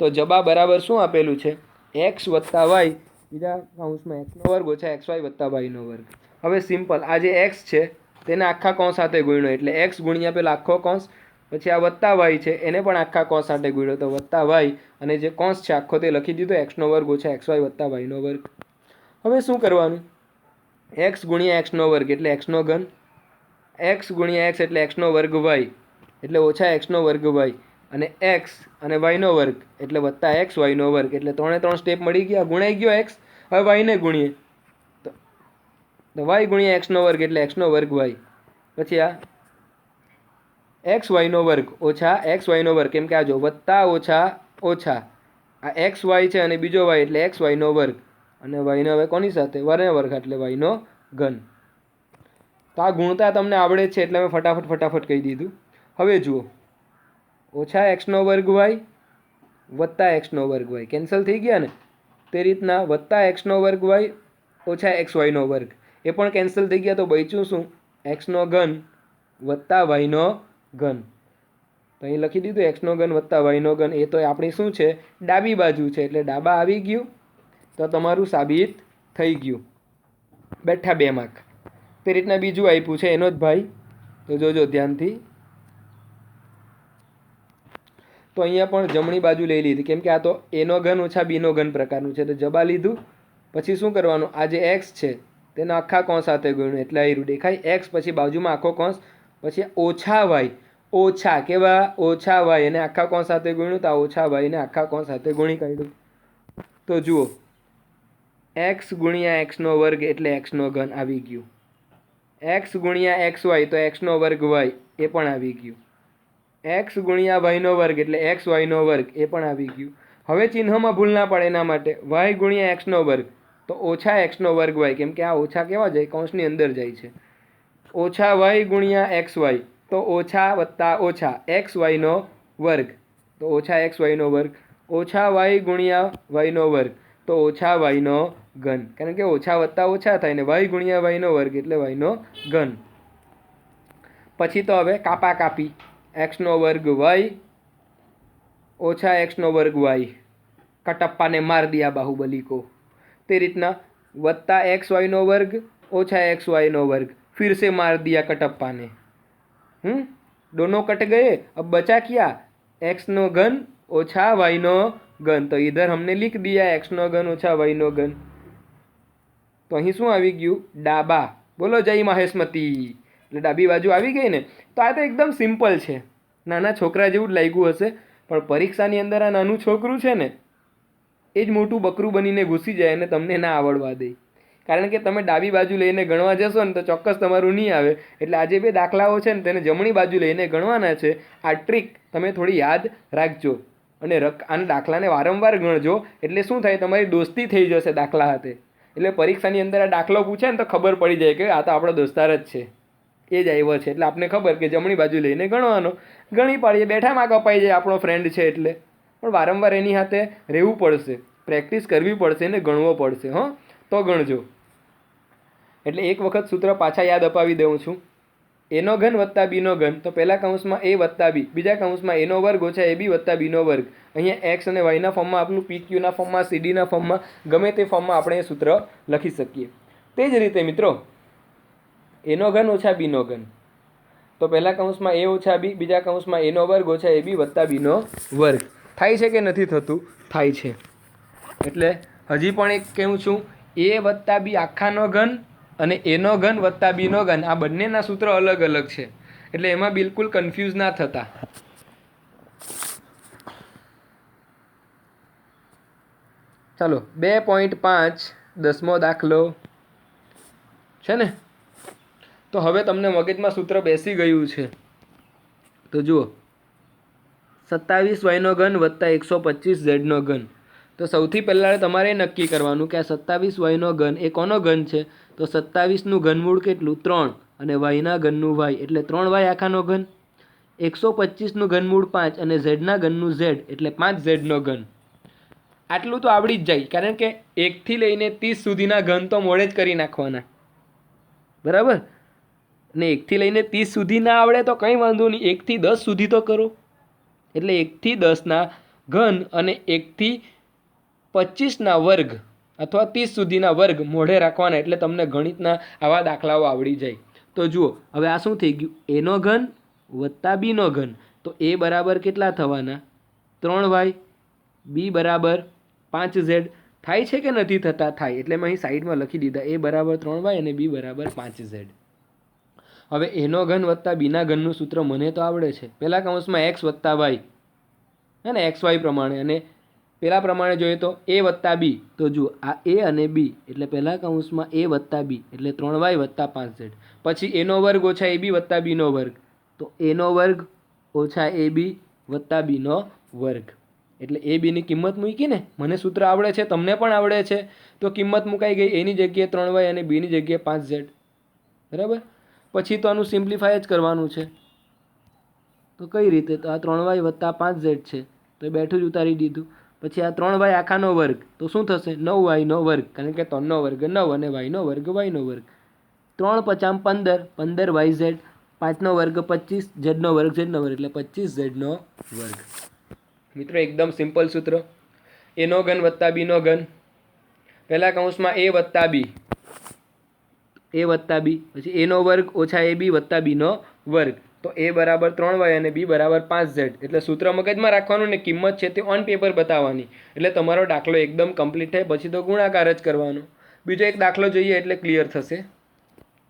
તો જબા બરાબર શું આપેલું છે? x વત્તા y, બીજા કૌંસમાં x નો વર્ગ ઓછા xy વત્તા y નો વર્ગ. હવે સિમ્પલ, આ જે x છે તેને આખા કૌંસ સાથે ગુણ્યો એટલે x ગુણ્યા પેલા આખો કૌંસ, પછી આ વત્તા y છે એને પણ આખા કૌંસ સાથે ગુણ્યો તો વત્તા y, અને જે કૌંસ છે આખો તે લખી દીધો x નો વર્ગ ઓછા xy વત્તા y નો વર્ગ. હવે શું કરવાનું? x ગુણ્યા x નો વર્ગ એટલે x નો ઘન, x ગુણ્યા x એટલે x નો વર્ગ y એટલે ઓછા x નો વર્ગ y, અને x અને y નો વર્ગ એટલે વત્તા x y નો વર્ગ. એટલે 3 સ્ટેપ મળી ગયા, ગુણાઈ ગયો x. હવે y ને ગુણીએ તો y ગુણ્યા x નો વર્ગ એટલે x નો વર્ગ y, પછી આ x y નો વર્ગ ઓછા x y નો વર્ગ, કેમ કે આ જો વત્તા ઓછા ઓછા આ x y છે અને બીજો y એટલે x y નો વર્ગ, અને y ને હવે કોની સાથે? વર્ગ એટલે y નો ઘન. તો આ ગુણતા તમને આવડે છે એટલે મેં ફટાફટ કહી દીધું. હવે જુઓ, ઓછા x નો વર્ગ y વત્તા x નો વર્ગ y કેન્સલ થઈ ગયા ને, તે રીતના વત્તા x નો વર્ગ y ઓછા x y નો વર્ગ એ પણ કેન્સલ થઈ ગયા. તો બચ્યું શું? x નો ઘન વત્તા y નો ઘન. તો અહીં લખી દીધું x નો ઘન વત્તા y નો ઘન. એ તો આપણી શું છે? ડાબી બાજુ છે, એટલે ડાબા આવી ગયું. તો તમારું સાબિત થઈ ગયું, બેઠા 2 માર્ક. તે રીતના બીજું આપ્યું છે એનો જ ભાઈ, તો જોજો ધ્યાનથી. તો અહીંયા પણ જમણી બાજુ લઈ લીધી, કેમ કે આ તો a નો ઘન ઓછા b નો ઘન પ્રકારનું છે. તો જબા લીધું, પછી શું કરવાનું? આ જે x છે તેના આખા કૌંસ સાથે ગુણ્યું એટલે આ દેખાય x, પછી બાજુમાં આખો કૌંસ, પછી ઓછા y, ઓછા કેવા? ઓછા y, અને આખા કૌંસ સાથે ગુણ્યું તો આ ઓછા y ને આખા કૌંસ સાથે ગુણી કાઢ્યું. તો જુઓ, x ગુણ્યા x નો વર્ગ એટલે x નો ઘન આવી ગયું, x ગુણ્યા xy તો x નો વર્ગ y એ પણ આવી ગયું, x ગુણ્યા y નો વર્ગ એટલે xy નો વર્ગ એ પણ આવી ગયું. હવે ચિહ્નમાં ભૂલ ના પડે એના માટે y ગુણ્યા x નો વર્ગ તો ઓછા x નો વર્ગ y, કેમ કે આ ઓછા કેવા જાય? કૌંસની અંદર જાય છે. ઓછા y ગુણ્યા xy તો ઓછા વત્તા ઓછા xy નો વર્ગ, તો ઓછા xy નો વર્ગ, ઓછા y ગુણ્યા y નો વર્ગ તો ઓછા y નો ઘન, કારણ કે ઓછા વત્તા ઓછા થાય ને y ગુણ્યા y નો વર્ગ એટલે y નો ઘન. પછી તો હવે કાપા કાપી, x નો વર્ગ y ઓછા x નો વર્ગ y, કટપ્પાને માર દિયા બાહુબલી को. તે રીતના वत्ता xy નો વર્ગ ઓછા xy નો વર્ગ, फिर से मार दिया कटप्पा ने. दोनों कट गए, अब बचा क्या? x नो घन ओछा y नो घन. तो इधर हमने लिख दिया x नो घन ओछा y नो घन. तो અહીં શું આવી ગયું? ડાબા. બોલો જય મહેશમતી. એટલે ડાબી બાજુ આવી ગઈ ને. તો આ તો એકદમ સિમ્પલ છે, નાના છોકરા જેવું જ લાગ્યું હશે, પણ પરીક્ષાની અંદર આ નાનું છોકરું છે ને એ જ મોટું બકરું બનીને ઘૂસી જાય અને તમને ના આવડવા દે. કારણ કે તમે ડાબી બાજુ લઈને ગણવા જશો ને તો ચોક્કસ તમારું નહીં આવે. એટલે આ જે 2 દાખલાઓ છે ને તેને જમણી બાજુ લઈને ગણવાના છે. આ ટ્રીક તમે થોડી યાદ રાખજો અને આના દાખલાને વારંવાર ગણજો. એટલે શું થાય? તમારી દોસ્તી થઈ જશે દાખલા હાથે. એટલે પરીક્ષાની અંદર આ દાખલો પૂછે ને તો ખબર પડી જાય કે આ તો આપણો દોસ્તાર જ છે, એ જ આવ્યો છે. એટલે આપણે ખબર કે જમણી બાજુ લઈને ગણવાનો. ગણી પાડીએ, બેઠામાં કપાઈ જાય, આપણો ફ્રેન્ડ છે એટલે. પણ વારંવાર એની હાથે રહેવું પડશે, પ્રેક્ટિસ કરવી પડશે ને ગણવો પડશે. તો ગણજો. એટલે એક વખત સૂત્ર પાછા યાદ અપાવી દઉં છું. એનો ઘન વત્તા બીનો ઘન, તો પહેલા કૌંસમાં એ વત્તા બી, બીજા કૌંસમાં એનો વર્ગ ઓછા એ બી વત્તા બીનો વર્ગ. અહીંયા એક્સ અને વાયના ફોર્મમાં આપણું પી ક્યુના ફોર્મમાં, સીડીના ફોર્મમાં, ગમે તે ફોર્મમાં આપણે એ સૂત્ર લખી શકીએ. તે જ રીતે મિત્રો એનો ઘન ઓછા બીનો ઘન, તો પહેલા કૌંસમાં એ ઓછા બી, બીજા કૌંસમાં એનો વર્ગ ઓછા એ બી વત્તા બીનો વર્ગ. થાય છે કે નથી થતું? થાય છે. એટલે હજી પણ એક કહું છું, એ વત્તા બી આખાનો ઘન અને એનો ઘન વત્તા બીનો ઘન, આ બંનેના સૂત્ર અલગ અલગ છે. એટલે એમાં બિલકુલ કન્ફ્યુઝ ના થતા. ચાલો 2.5 10મો દાખલો છે ને. તો હવે તમને મગજમાં સૂત્ર બેસી ગયું છે. તો જુઓ, 27y નો ઘન વત્તા 125z નો ઘન. તો સૌથી પહેલાં તમારે નક્કી કરવાનું કે આ 27y નો ઘન એ કોનો ઘન છે? તો 27નું ઘનમૂળ કેટલું? 3, અને yના ઘનનું y એટલે 3y આખાનો ઘન. 125નું ઘનમૂળ 5 અને zના ઘનનું z એટલે 5z નો ઘન. આટલું તો આવડી જ જાય, કારણ કે 1 થી લઈને 30 સુધીના ઘન તો મોડે જ કરી નાખવાના, બરાબર ને. 1 થી લઈને 30 સુધી ના આવડે તો કંઈ વાંધો નહીં, 1 થી 10 સુધી તો કરો. એટલે 1 થી 10ના ઘન અને 1 થી 25ના વર્ગ અથવા 30 સુધીના વર્ગ મોઢે રાખવાના, એટલે તમને ગણિતના આવા દાખલાઓ આવડી જાય. તો જુઓ, હવે આ શું થઈ ગયું? એનો ઘન વત્તા બીનો ઘન. તો એ બરાબર કેટલા થવાના? 3y. બી બરાબર 5z. થાય છે કે નથી થતા? થાય. એટલે મેં અહીં સાઈડમાં લખી દીધા, એ બરાબર 3y અને બી બરાબર 5z. હવે એનો ઘન વત્તા બીના ઘનનું સૂત્ર મને તો આવડે છે. પહેલા કૌંસમાં x વત્તા y હે ને, xy પ્રમાણે, અને પેલા પ્રમાણે જોઈએ તો a વત્તા બી. તો જુઓ, આ a અને b એટલે પહેલા કૌંસમાં a વત્તા b એટલે 3y વત્તા 5z. પછી એનો વર્ગ ઓછા એ બી વત્તા બીનો વર્ગ, તો એનો વર્ગ ઓછા એ બી વત્તા બીનો વર્ગ. એટલે એ બીની કિંમત મૂકી ને, મને સૂત્ર આવડે છે, તમને પણ આવડે છે, તો કિંમત મુકાઈ ગઈ. એની જગ્યાએ 3y અને બીની જગ્યાએ 5z, બરાબર. પછી તો આનું સિમ્પ્લિફાય જ કરવાનું છે. તો કઈ રીતે? તો આ 3y વત્તા 5z છે, તો એ બેઠું જ ઉતારી દીધું. પછી આ 3y આખાનો વર્ગ, તો શું થશે? 9y નો વર્ગ, કારણ કે 3નો વર્ગ 9 અને yનો વર્ગ yનો વર્ગ. 3 5 15, 15yz. 5નો વર્ગ 25, zનો વર્ગ zનો વર્ગ એટલે 25z નો વર્ગ. મિત્રો એકદમ સિમ્પલ સૂત્ર. એનો ઘન વત્તા બીનો ઘન, પહેલા કૌંસમાં a વત્તા બી, a વત્તા બી, પછી એનો વર્ગ ઓછા એ બી વત્તા બીનો વર્ગ. તો a બરાબર 3y અને b બરાબર 5z. એટલે સૂત્ર મગજમાં રાખવાનું ને કિંમત છે તે ઓન પેપર બતાવવાની. એટલે તમારો દાખલો એકદમ કમ્પ્લીટ થાય. પછી તો ગુણાકાર જ કરવાનો. બીજો એક દાખલો જોઈએ એટલે ક્લિયર થશે.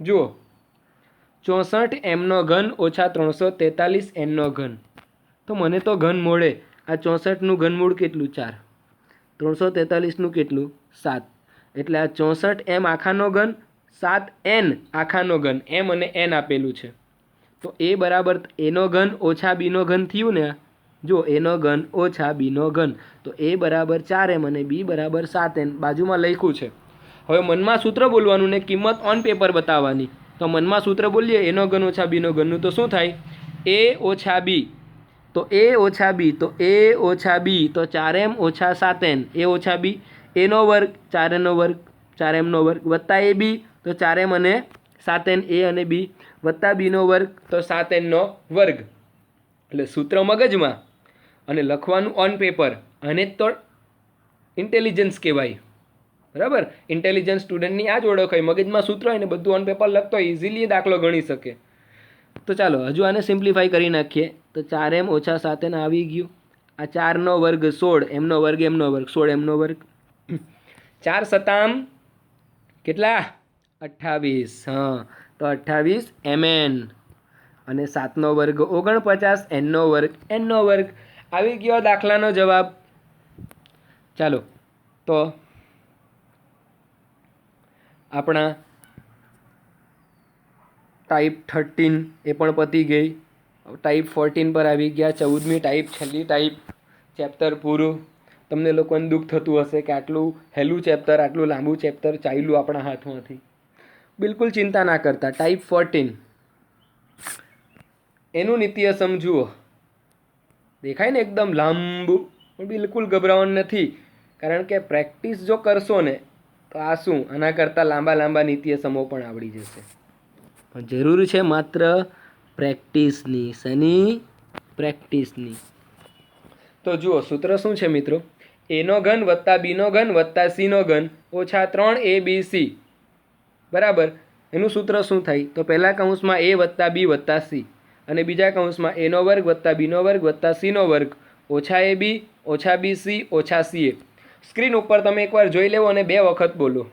જુઓ, 64m નો ઘન ઓછા 343n નો ઘન. તો મને તો ઘન મળે. આ 64નું ઘનમૂળ કેટલું? 4. 343નું કેટલું? 7. એટલે આ 64m આખાનો ઘન, 7n આખાનો ઘન, m અને n આપેલું છે. તો એ બરાબર એનો ઘન ઓછા બીનો ઘન થયું ને. જો, એનો ઘન ઓછા બીનો ઘન, તો એ બરાબર 4m અને b બરાબર 7n બાજુમાં લખ્યું છે. હવે મનમાં સૂત્ર બોલવાનું ને કિંમત ઓન પેપર બતાવવાની. તો મનમાં સૂત્ર બોલીએ એનો ઘન ઓછા બીનો ઘનનું, તો શું થાય? a ઓછા b, તો a ઓછા b, તો a ઓછા b, તો 4m ઓછા 7n, a ઓછા b, એનો વર્ગ 4n નો વર્ગ 4m નો વર્ગ વત્તા એ બી, તો 4m અને 7n a અને b વત્તા બીનો વર્ગ, તો 7n નો વર્ગ. એટલે સૂત્ર મગજમાં અને લખવાનું ઓન પેપર. અને તો ઇન્ટેલિજન્સ કહેવાય, બરાબર. ઇન્ટેલિજન્સ સ્ટુડન્ટની આ જ ઓળખ હોય, મગજમાં સૂત્ર હોય ને બધું ઓન પેપર લખતો હોય, ઇઝીલી દાખલો ગણી શકે. તો ચાલો હજુ આને સિમ્પ્લિફાઈ કરી નાખીએ. તો 4m ઓછા 7n આવી ગયું. આ 4નો વર્ગ 16, એમનો વર્ગ એમનો વર્ગ 16 એમનો વર્ગ. 4 સતામ કેટલા? 28. હા, તો 28 mn. અને 7નો વર્ગ 49, nનો વર્ગ nનો વર્ગ. આવી ગયો દાખલાનો જવાબ. ચાલો તો આપણા ટાઈપ 13 એ પણ પતી ગઈ. ટાઈપ 14 પર આવી ગયા. 14મી ટાઈપ, છેલ્લી ટાઈપ, ચેપ્ટર પૂરું. તમને લોકોને દુઃખ થતું હશે કે આટલું હેલું ચેપ્ટર, આટલું લાંબુ ચેપ્ટર ચાલ્યું આપણા હાથમાંથી. બિલકુલ ચિંતા ના કરતા. ટાઈપ 14 એનું નિત્ય સમજુઓ. દેખાય ને એકદમ લાંબુ, પણ બિલકુલ ગભરાવાનું નથી, કારણ કે પ્રેક્ટિસ જો કરશો ને તો આ શું, આના કરતાં લાંબા લાંબા નિત્ય સમો પણ આવડી જશે. પણ જરૂર છે માત્ર પ્રેક્ટિસની. શેની? પ્રેક્ટિસની. તો જુઓ સૂત્ર શું છે મિત્રો? એનો ઘન વત્તા બીનો ઘન વત્તા સીનો ઘન ઓછા 3abc બરાબર. એનું સૂત્ર શું થાય? તો પહેલા કૌંસમાં a વત્તા b વત્તા c અને બીજા કૌંસમાં એનો વર્ગ વત્તા બીનો વર્ગ વત્તા સીનો વર્ગ ઓછા ab ઓછા bc ઓછા ca. સ્ક્રીન ઉપર તમે એકવાર જોઈ લેવો અને 2 વખત બોલો.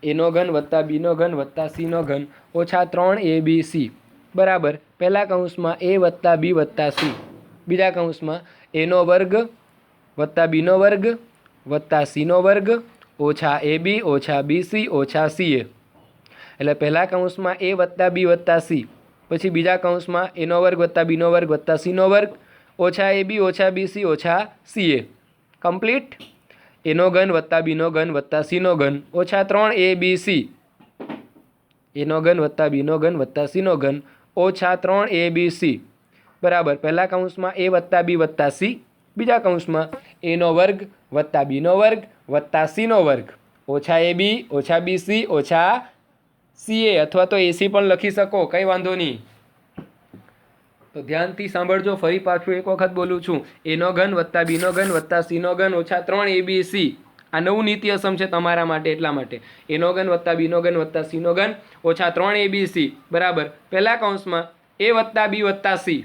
એનો ઘન વત્તા બીનો ઘન વત્તા સીનો ઘન ઓછા 3abc બરાબર. પહેલા કૌંસમાં a વત્તા b વત્તા c બીજા કૌંસમાં એનો વર્ગ વત્તા બીનો વર્ગ વત્તા સીનો વર્ગ ઓછા ab ઓછા bc ઓછા ca. એટલે પહેલા કૌંસમાં a વત્તા b વત્તા c પછી બીજા કૌંસમાં એનો વર્ગ વત્તા બીનો વર્ગ વત્તા સીનો વર્ગ ઓછા ab ઓછા bc ઓછા ca. કમ્પ્લીટ. એનો ઘન વત્તા બીનો ઘન વત્તા સીનો ઘન ઓછા 3abc એનો ઘન વત્તા બીનો ઘન વત્તા સીનો ઘન ઓછા 3abc બરાબર. પહેલા કૌંસમાં a વત્તા b વત્તા c બીજા કૌંસમાં એનો વર્ગ વત્તા બીનો વર્ગ વત્તા સીનો વર્ગ ઓછા ab ઓછા bc ઓછા ca અથવા તો ac પણ લખી શકો, કંઈ વાંધો નહીં. તો ધ્યાનથી સાંભળજો. ફરી પાછું એક વખત બોલું છું. એનો ઘન વત્તા બીનો ઘન વત્તા સીનો ઘન ઓછા 3abc. આ નવું નીતિઅસમ છે તમારા માટે, એટલા માટે. એનો ઘન વત્તા બીનો ઘન વત્તા સીનો ઘન ઓછા 3abc બરાબર. પહેલા કૌંસમાં a વત્તા b વત્તા c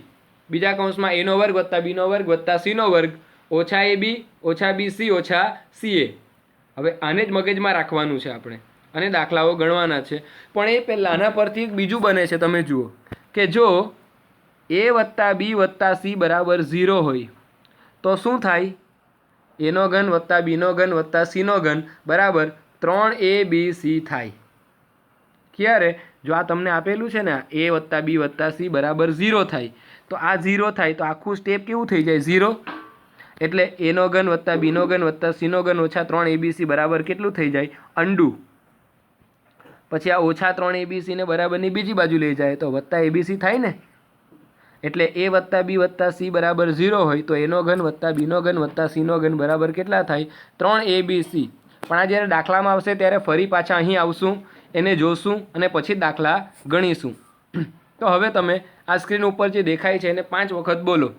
બીજા કૌંસમાં એનો વર્ગ વત્તા બીનો વર્ગ વત્તા સીનો વર્ગ ઓછા ab ઓછા bc ઓછા ca. હવે આને જ મગજમાં રાખવાનું છે આપણે અને દાખલાઓ ગણવાના છે. પણ એ પહેલાં આના પરથી એક બીજું બને છે. તમે જુઓ કે જો a વત્તા b વત્તા c બરાબર 0 હોય તો શું થાય? એનો ઘન વત્તા બીનો ઘન વત્તા સીનો ઘન બરાબર 3abc થાય. ક્યારે? જો આ તમને આપેલું છે ને a વત્તા b વત્તા c બરાબર 0 થાય તો આ 0 થાય તો આખું સ્ટેપ કેવું થઈ જાય? 0. એટલે એનો ઘન વત્તા બીનો ઘન વત્તા સીનો ઘન ઓછા 3abc બરાબર કેટલું થઈ જાય? અંડું. પછી આ ઓછા 3abc ને બરાબરની બીજી બાજુ લઈ જાય તો વત્તા abc થાય ને. એટલે a વત્તા b વત્તા c બરાબર 0 હોય તો એનો ઘન વત્તા બીનો ઘન વત્તા સીનો ઘન બરાબર કેટલા થાય? 3abc. પણ આ જ્યારે દાખલામાં આવશે ત્યારે ફરી પાછા અહીં આવશું, એને જોશું અને પછી દાખલા ગણીશું. તો હવે તમે આ સ્ક્રીન ઉપર જે દેખાય છે એને 5 વખત બોલો.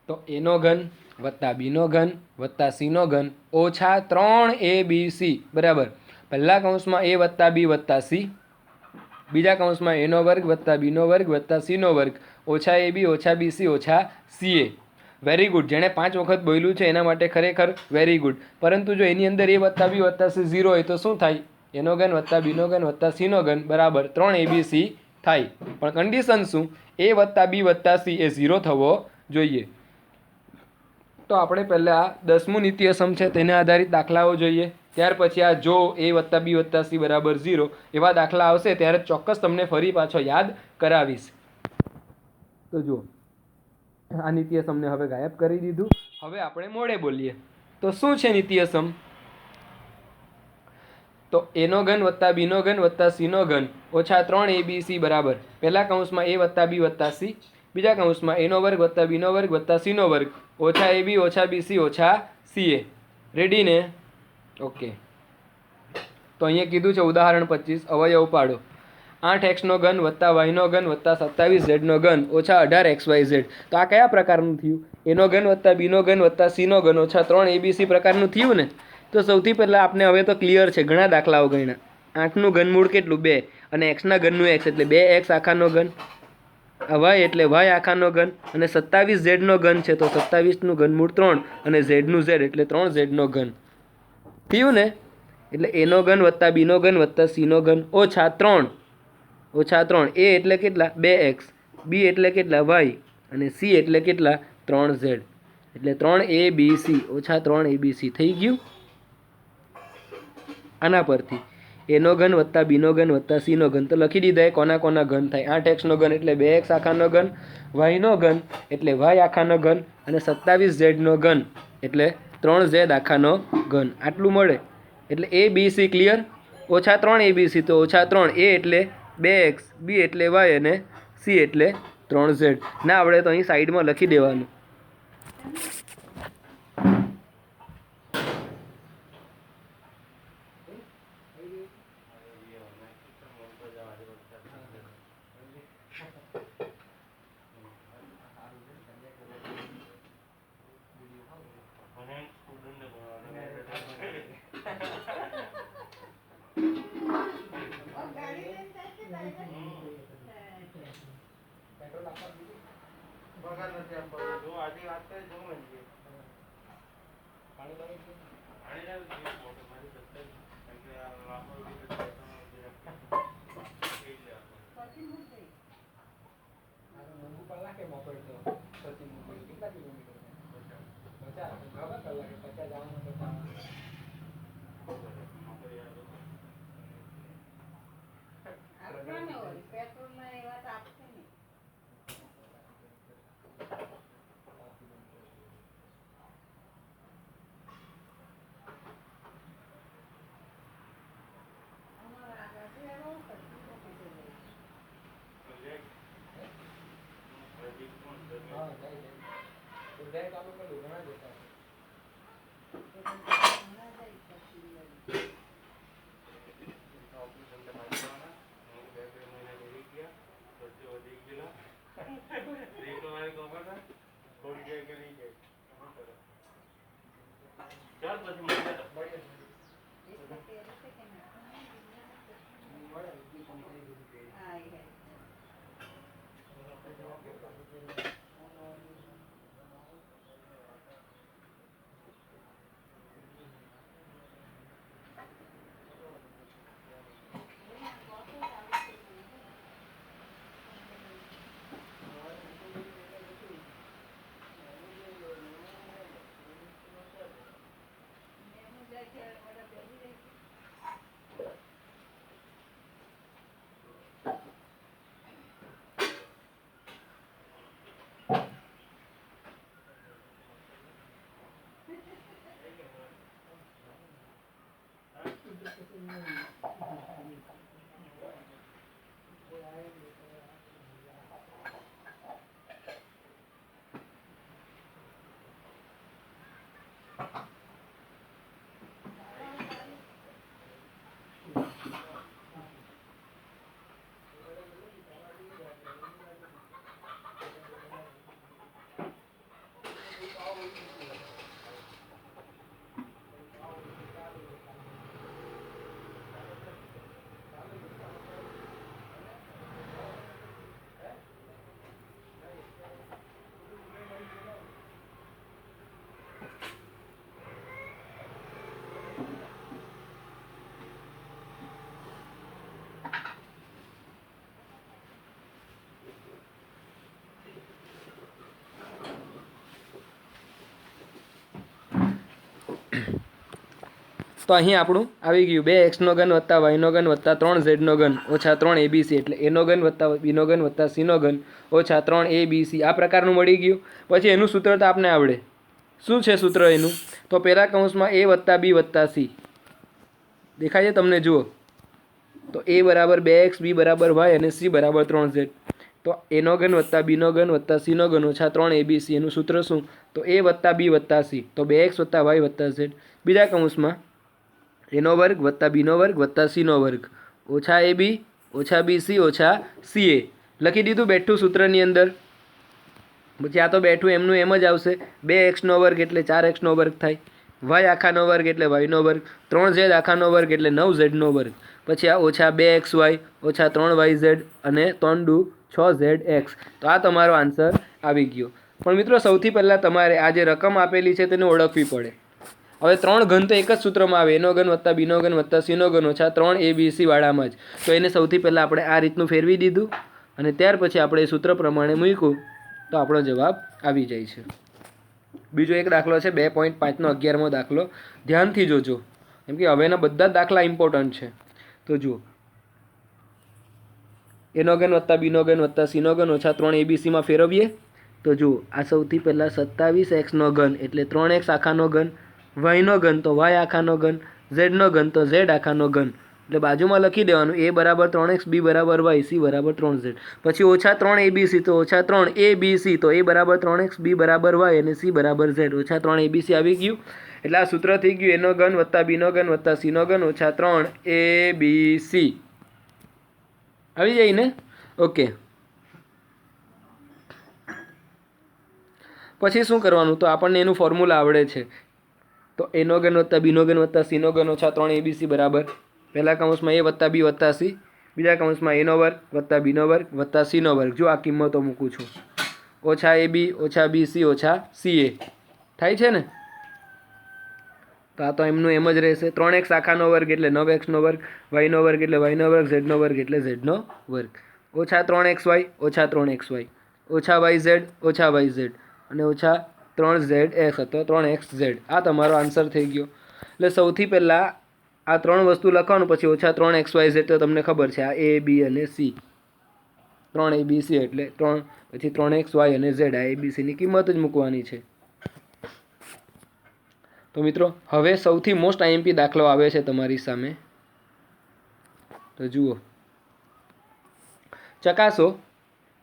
તો એનો ઘન વત્તા બીનો ઘન વત્તા સીનો ઘન ઓછા 3abc બરાબર. પહેલા કૌંસમાં a વત્તા b વત્તા c બીજા કૌંસમાં એનો વર્ગ વત્તા બીનો વર્ગ વત્તા સીનો વર્ગ ઓછા ab ઓછા bc ઓછા ca. Very good. જેણે 5 વખત બોલ્યું છે એના માટે ખરેખર વેરી ગુડ. પરંતુ જો એની અંદર a વત્તા b વત્તા c 0 હોય તો શું થાય? એનો ઘન વત્તા બીનો ઘન વત્તા સીનો ઘન બરાબર 3abc થાય. પણ કન્ડિશન શું? a વત્તા b વત્તા c એ 0 થવો જોઈએ. તો આપણે પહેલાં 10મું નીતિઅસમ છે તેને આધારિત દાખલાઓ જોઈએ. ત્યાર પછી આ જો a વત્તા b વત્તા c બરાબર 0 એવા દાખલા આવશે ત્યારે ચોક્કસ તમને ફરી પાછો યાદ કરાવીશ. તો જુઓ આ નીતિઅસમને હવે ગાયબ કરી દીધું. હવે આપણે મોડે બોલીએ. તો શું છે નીતિઅસમ? તો એનો ઘન વત્તા બીનો ઘન વત્તા સીનો ઘન ઓછા 3abc બરાબર. પહેલા કૌંસમાં a વત્તા b વત્તા c બીજા કૌંસમાં એનો વર્ગ વત્તા બીનો વર્ગ વત્તા સીનો વર્ગ ઓછા ab ઓછા bc ઓછા ca. રેડી ને? ઓકે. તો અહીંયા કીધું છે ઉદાહરણ 25 અવયવ પાડો. 8x નો ઘન વત્તા yનો ઘન વત્તા 27z નો ઘન ઓછા 18xyz. તો આ કયા પ્રકારનું થયું? એનો ઘન વત્તા બીનો ઘન વત્તા સીનો ઘન ઓછા 3abc પ્રકારનું થયું ને. તો સૌથી પહેલાં આપણે હવે તો ક્લિયર છે, ઘણા દાખલાઓ ગણ્યા. 8નું ઘનમૂળ કેટલું? 2 અને xના ઘનનું x એટલે 2x આખાનો ઘન, y એટલે y આખાનો ઘન અને 27z નો ઘન છે તો 27નું ઘનમૂળ 3 અને z નું z એટલે 3z નો ઘન થયું ને. એટલે એનો ઘન વત્તા બીનો ઘન વત્તા સીનો ઘન ઓછા 3 a એટલે કેટલા? 2x, b એટલે કેટલા? y અને c એટલે કેટલા? 3z એટલે 3abc ઓછા 3abc થઈ ગયું. આના પરથી એનો ઘન વત્તા બીનો ઘન વત્તા સીનો ઘન તો લખી દીધા. કોના કોના ઘન થાય? 8x નો ઘન એટલે 2x આખાનો ઘન, y નો ઘન એટલે y આખાનો ઘન અને 27z નો ઘન એટલે 3z આખાનો ઘન આટલું મળે. એટલે a b c ક્લિયર. ઓછા 3 a b c તો ઓછા 3 a એટલે 2x, b એટલે y અને c એટલે 3z. ના આવડે તો અહીં સાઈડમાં લખી દેવાનું. તો અહીં આપણું આવી ગયું 2x નો ઘન વત્તા y નો ઘન વત્તા 3z નો ઘન ઓછા 3 abc એટલે a નો ઘન વત્તા b નો ઘન વત્તા c નો ઘન ઓછા 3 abc આ પ્રકારનું મળી ગયું. પછી એનું સૂત્ર તો આપને આવડે. શું છે સૂત્ર એનું? તો પહેલા કૌંસમાં a વત્તા b વત્તા c દેખાય છે તમને? જુઓ તો a બરાબર 2x, b બરાબર y અને c બરાબર 3z. તો a નો ઘન વત્તા b નો ઘન વત્તા c નો ઘન ઓછા 3 abc એનું સૂત્ર શું? તો a વત્તા b વત્તા c તો 2x વત્તા y વત્તા z. બીજા કૌંસમાં a નો વર્ગ વત્તા b નો વર્ગ વત્તા c નો વર્ગ ઓછા ab ઓછા bc ઓછા ca લખી દીધું બેઠું સૂત્રની અંદર. પછી આ તો બેઠું એમનું એમ જ આવશે. 2x નો વર્ગ એટલે 4x નો વર્ગ થાય, y આખાનો વર્ગ એટલે y નો વર્ગ, 3z આખાનો વર્ગ એટલે 9z નો વર્ગ. પછી આ ઓછા 2xy ઓછા 3yz અને 3 દુ 6zx. તો આ તમારો આન્સર આવી ગયો. પણ મિત્રો સૌથી પહેલાં તમારે આ જે રકમ આપેલી છે તેને ઓળખવી પડે. હવે 3 ઘન તો એક જ સૂત્રમાં આવે, એનો ઘન વત્તા બીનો ઘન વત્તા સીનો ઘન ઓછા 3 abc વાળામાં જ. તો એને સૌથી પહેલાં આપણે આ રીતનું ફેરવી દીધું અને ત્યાર પછી આપણે એ સૂત્ર પ્રમાણે મૂક્યું તો આપણો જવાબ આવી જાય છે. બીજો એક દાખલો છે 2.5નો 11મો દાખલો. ધ્યાનથી જોજો કેમ કે હવેના બધા દાખલા ઇમ્પોર્ટન્ટ છે. તો જુઓ, એનો ઘન વત્તા બીનો ઘન વત્તા સીનો ઘન ઓછા 3 abcમાં ફેરવીએ તો જુઓ આ સૌથી પહેલાં 27x નો ઘન એટલે 3x આખાનો ઘન વાયનો ઘન તો વાય આખાનો ઘન, ઝેડનો ઘન તો ઝેડ આખાનો ઘન. એટલે બાજુમાં લખી દેવાનું a બરાબર 3x, b બરાબર y, c બરાબર 3z. પછી ઓછા 3abc તો ઓછા 3abc તો a બરાબર 3x, b બરાબર y અને c બરાબર z. ઓછા 3abc આવી ગયું. એટલે આ સૂત્ર થઈ ગયું એનો ઘન વત્તા બીનો ઘન વત્તા સીનો ઘન ઓછા 3abc. આવી જાય ને? ઓકે. પછી શું કરવાનું? તો આપણને એનું ફોર્મ્યુલા આવડે છે. તો એનો ઘન વત્તા બીનો ઘન વત્તા સીનો ઘન ઓછા 3abc બરાબર પહેલા કૌંસમાં a વત્તા b વત્તા c, બીજા કૌંસમાં એનો વર્ગ વત્તા બીનો વર્ગ વત્તા સીનો વર્ગ. જો આ કિંમતો મૂકું છું. ઓછા ab ઓછા bc ઓછા ca થાય છે ને? તો આ તો એમનું એમ જ રહેશે. 3x આખાનો વર્ગ એટલે 9x નો વર્ગ, yનો વર્ગ એટલે yનો વર્ગ, ઝેડનો વર્ગ એટલે ઝેડનો વર્ગ. ઓછા 3xy ઓછા 3xy ઓછા yz ઓછા yz અને ઓછા 3zx અથવા 3xz. આ તમારો આન્સર થઈ ગયો. એટલે સૌથી પહેલાં આ ત્રણ વસ્તુ લખવાનું, પછી ઓછા 3xyz તો તમને ખબર છે આ a b અને c. 3abc એટલે 3, પછી 3xy અને z. આ abcની કિંમત જ મૂકવાની છે. તો મિત્રો હવે સૌથી મોસ્ટ આઈએમપી દાખલો આવે છે તમારી સામે. તો જુઓ, ચકાસો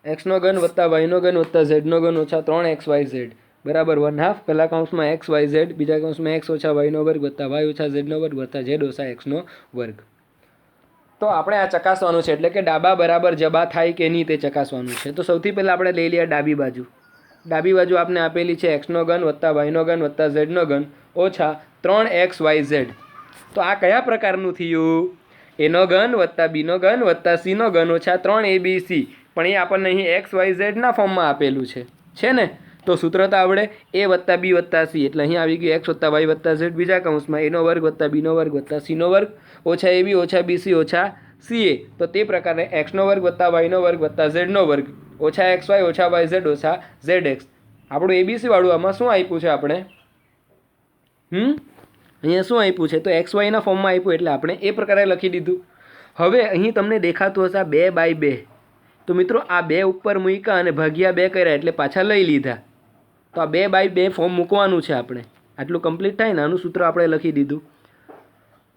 એક્સનો ઘન વત્તા વાયનો ઘન વત્તા ઝેડનો ઘન ઓછા 3xyz બરાબર 1/2 પહેલા કૌંસમાં xyz, બીજા કૌંસમાં x ઓછા વાયનો વર્ગ વત્તા y ઓછા ઝેડનો વર્ગ વત્તા z ઓછા xનો વર્ગ. તો આપણે આ ચકાસવાનું છે, એટલે કે ડાબા બરાબર જબા થાય કે નહીં તે ચકાસવાનું છે. તો સૌથી પહેલાં આપણે લઈ લઈએ ડાબી બાજુ. ડાબી બાજુ આપણે આપેલી છે એક્સનો ઘન વત્તા વાયનો ઘન વત્તા ઝેડનો ઘન ઓછા 3xyz. તો આ કયા પ્રકારનું થયું? એનો ઘન વત્તા બીનો ઘન વત્તા સીનો ઘન ઓછા 3abc. પણ એ આપણને અહીં xyzના ફોર્મમાં આપેલું છે ને? તો સૂત્ર તો આવડે a વત્તા b વત્તા c. એટલે અહીં આવી ગયું x વત્તા y વત્તા z, બીજા કૌંસમાં એનો વર્ગ વત્તા બીનો વર્ગ વત્તા સીનો વર્ગ ઓછા ab ઓછા bc ઓછા ca. તો તે પ્રકારે xનો વર્ગ વત્તા yનો વર્ગ વત્તા ઝેડનો વર્ગ ઓછા xy ઓછા yz ઓછા zx. આપણું abc વાળું આમાં શું આપ્યું છે આપણે? અહીંયા શું આપ્યું છે? તો xyના ફોર્મમાં આપ્યું, એટલે આપણે એ પ્રકારે લખી દીધું. હવે અહીં તમને દેખાતું હશે 2/2. તો મિત્રો આ 2 ઉપર મૂક્યા અને ભાગ્યા 2 કર્યા એટલે પાછા લઈ લીધા. તો આ 2/2 ફોર્મ મૂકવાનું છે આપણે. આટલું કમ્પ્લીટ થાય ને આનું સૂત્ર આપણે લખી દીધું.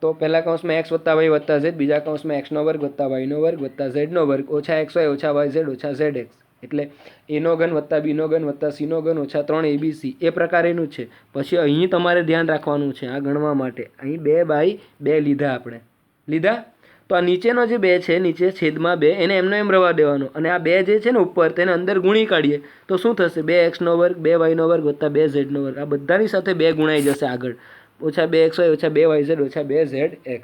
તો પહેલા કૌંસમાં x વત્તા y વત્તા z, બીજા કૌંસમાં xનો વર્ગ વત્તા yનો વર્ગ વત્તા ઝેડનો વર્ગ ઓછા xy ઓછા yz ઓછા zx. એટલે એનો ઘન વત્તા બીનો ઘન વત્તા સીનો ઘન ઓછા 3abc. એ પ્રકારેનું છે. પછી અહીં તમારે ધ્યાન રાખવાનું છે આ ગણવા માટે. અહીં 2/2 લીધા આપણે. લીધા? તો આ નીચેનો જે 2 છે, નીચે છેદમાં 2, એને એમનો એમ રવા દેવાનો. અને આ 2 જે છે ને ઉપર, તેને અંદર ગુણી કાઢીએ તો શું થશે? 2xનો વર્ગ 2yનો વર્ગ વત્તા 2zનો વર્ગ. આ બધાની સાથે 2 ગુણાઈ જશે આગળ. ઓછા 2xy ઓછા 2yz ઓછા 2zx.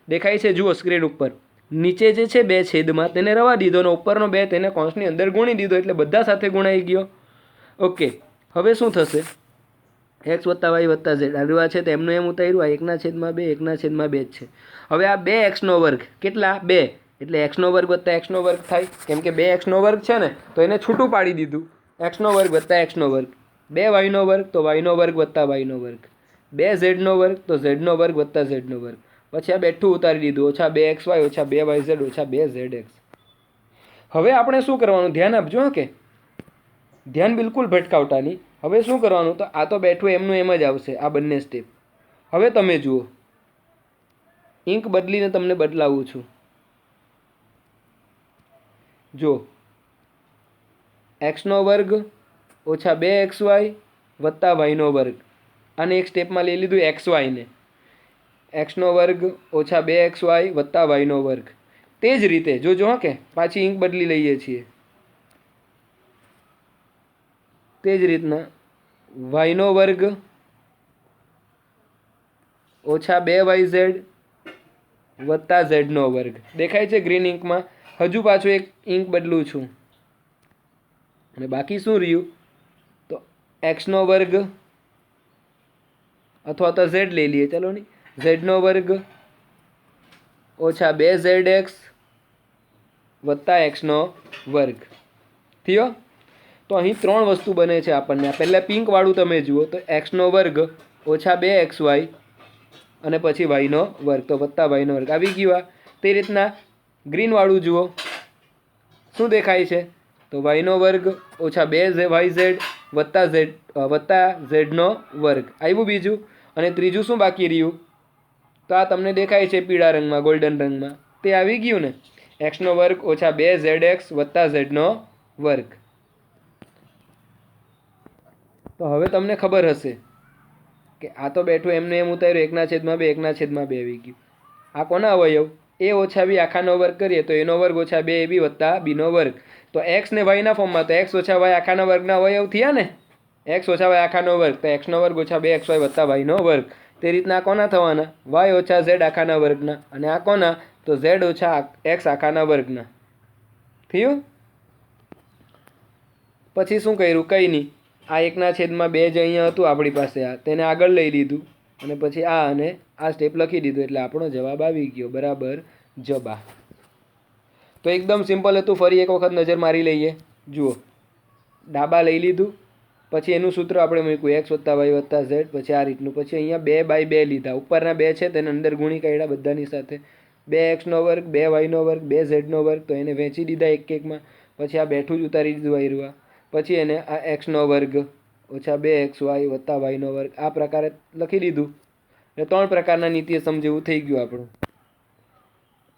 દેખાય છે? જુઓ સ્ક્રીન ઉપર. નીચે જે છે 2 છેદમાં, તેને રવા દીધો અને ઉપરનો 2 તેને કૌંસની અંદર ગુણી દીધો, એટલે બધા સાથે ગુણાઈ ગયો. ઓકે. હવે શું થશે? x વત્તા y વત્તા z આડવા છે તો એમનું એમ ઉતાર્યું. આ 1/2 1/2 જ છે. હવે આ 2xનો વર્ગ કેટલા? 2. એટલે xનો વર્ગ વત્તા xનો વર્ગ થાય. કેમ કે 2xનો વર્ગ છે ને, તો એને છૂટું પાડી દીધું. xનો વર્ગ વત્તા xનો વર્ગ. 2yનો વર્ગ તો yનો વર્ગ વત્તા yનો વર્ગ. 2zનો વર્ગ તો zનો વર્ગ વત્તા zનો વર્ગ. પછી આ બેઠું ઉતારી દીધું. ઓછા 2xy ઓછા 2yz ઓછા 2zx. હવે આપણે શું કરવાનું? ધ્યાન આપજો કે ધ્યાન બિલકુલ ભટકાવતા નહીં. હવે શું કરવાનું? તો આ તો બેઠું એમનું એમ જ આવશે આ બંને સ્ટેપ. હવે તમે જુઓ, ઇંક બદલીને તમને બદલાવું છું. જો xનો વર્ગ ઓછા 2xy વત્તા yનો વર્ગ. આને એક સ્ટેપમાં લઈ લીધું xyને. xનો વર્ગ ઓછા 2xy વત્તા yનો વર્ગ. તે જ રીતે જોજો કે પાછી ઇંક બદલી લઈએ છીએ. તે જ રીતના yનો વર્ગ ઓછા 2yz વત્તા ઝેડનો વર્ગ. દેખાય છે ગ્રીન ઇંકમાં? હજુ પાછું એક ઇંક બદલું છું. અને બાકી શું રહ્યું? તો xનો વર્ગ અથવા તો z લઈ લઈએ. ચલો નહીં, ઝેડનો વર્ગ ઓછા 2zx વત્તા xનો વર્ગ થયો. તો અહીં 3 વસ્તુ બને છે આપણને. પહેલાં પિંકવાળું તમે જુઓ તો xનો વર્ગ ઓછા 2xy અને પછી yનો વર્ગ તો વત્તા yનો વર્ગ આવી ગયું. તે રીતના ગ્રીનવાળું જુઓ શું દેખાય છે? તો yનો વર્ગ ઓછા 2yz વત્તા ઝેડનો વર્ગ આવ્યું બીજું. અને ત્રીજું શું બાકી રહ્યું? તો આ તમને દેખાય છે પીળા રંગમાં, ગોલ્ડન રંગમાં, તે આવી ગયું ને, એક્સનો વર્ગ ઓછા 2zx વત્તા ઝેડનો વર્ગ. તો હવે તમને ખબર હશે કે આ તો બેઠું એમને એમ ઉતાર્યું 1/2 1/2 આવી ગયું. આ કોના અવયવ? એ ઓછા બી આખાનો વર્ગ કરીએ તો એનો વર્ગ ઓછા 2ab વત્તા બીનો વર્ગ. તો એક્સ ને વાયના ફોર્મમાં, તો એક્સ ઓછા વાય આખાના વર્ગના અવયવ થયા ને, એક્સ ઓછા વાય આખાનો વર્ગ, તો એક્સનો વર્ગ ઓછા 2xy વત્તા વાયનો વર્ગ. તે રીતના કોના થવાના? વાય ઓછા ઝેડ આખાના વર્ગના. અને આ કોના? તો ઝેડ ઓછા એક્સ આખાના વર્ગના. થયું? પછી શું કર્યું? કંઈ નહીં, આ 1/2 જ અહીંયા હતું આપણી પાસે, આ તેને આગળ લઈ લીધું અને પછી આ અને આ સ્ટેપ લખી દીધું, એટલે આપણો જવાબ આવી ગયો બરાબર જબા. તો એકદમ સિમ્પલ હતું. ફરી એક વખત નજર મારી લઈએ. જુઓ, ડાબા લઈ લીધું, પછી એનું સૂત્ર આપણે મૂક્યું એક્સ વત્તા વાય વત્તા ઝેડ, પછી આ રીતનું, પછી અહીંયા 2/2 લીધા, ઉપરના 2 છે તેને અંદર ગુણી કાઢ્યા બધાની સાથે, 2xનો વર્ગ 2yનો વર્ગ 2zનો વર્ગ, તો એને વહેંચી દીધા એક એકમાં, પછી આ બેઠું જ ઉતારી દીધું આયરવા, પછી એને આ એક્સનો વર્ગ ઓછા 2xy વત્તા વાયનો વર્ગ આ પ્રકારે લખી દીધું. એટલે 3 પ્રકારના નીતિએ સમજેવું થઈ ગયું આપણું.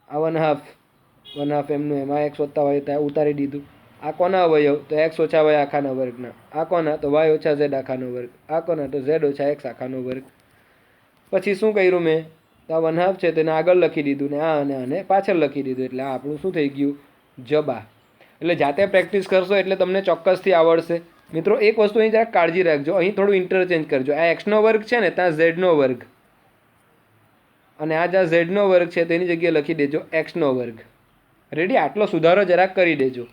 આ 1/2 એમનું એમાં એક્સ વત્તા વાય ઉતારી દીધું. આ કોના અવયવ? તો એક્સ ઓછા વાય આખાના વર્ગના. આ કોના? તો વાય ઓછા ઝેડ આખાનો વર્ગ. આ કોના? તો ઝેડ ઓછા એક્સ આખાનો વર્ગ. પછી શું કર્યું મેં? તો આ 1/2 છે તેને આગળ લખી દીધું ને આ અને આને પાછળ લખી દીધું, એટલે આ આપણું શું થઈ ગયું? જબા. એટલે જાતે પ્રેક્ટિસ કરશો એટલે તમને ચોક્કસથી આવડશે. મિત્રો એક વસ્તુ અહીં જરાક કાળજી રાખજો, અહીં થોડું ઇન્ટરચેન્જ કરજો. આ એક્સનો વર્ગ છે ને ત્યાં ઝેડનો વર્ગ, અને આ જ્યાં ઝેડનો વર્ગ છે તેની જગ્યાએ લખી દેજો એક્સનો વર્ગ. રેડી? આટલો સુધારો જરાક કરી દેજો.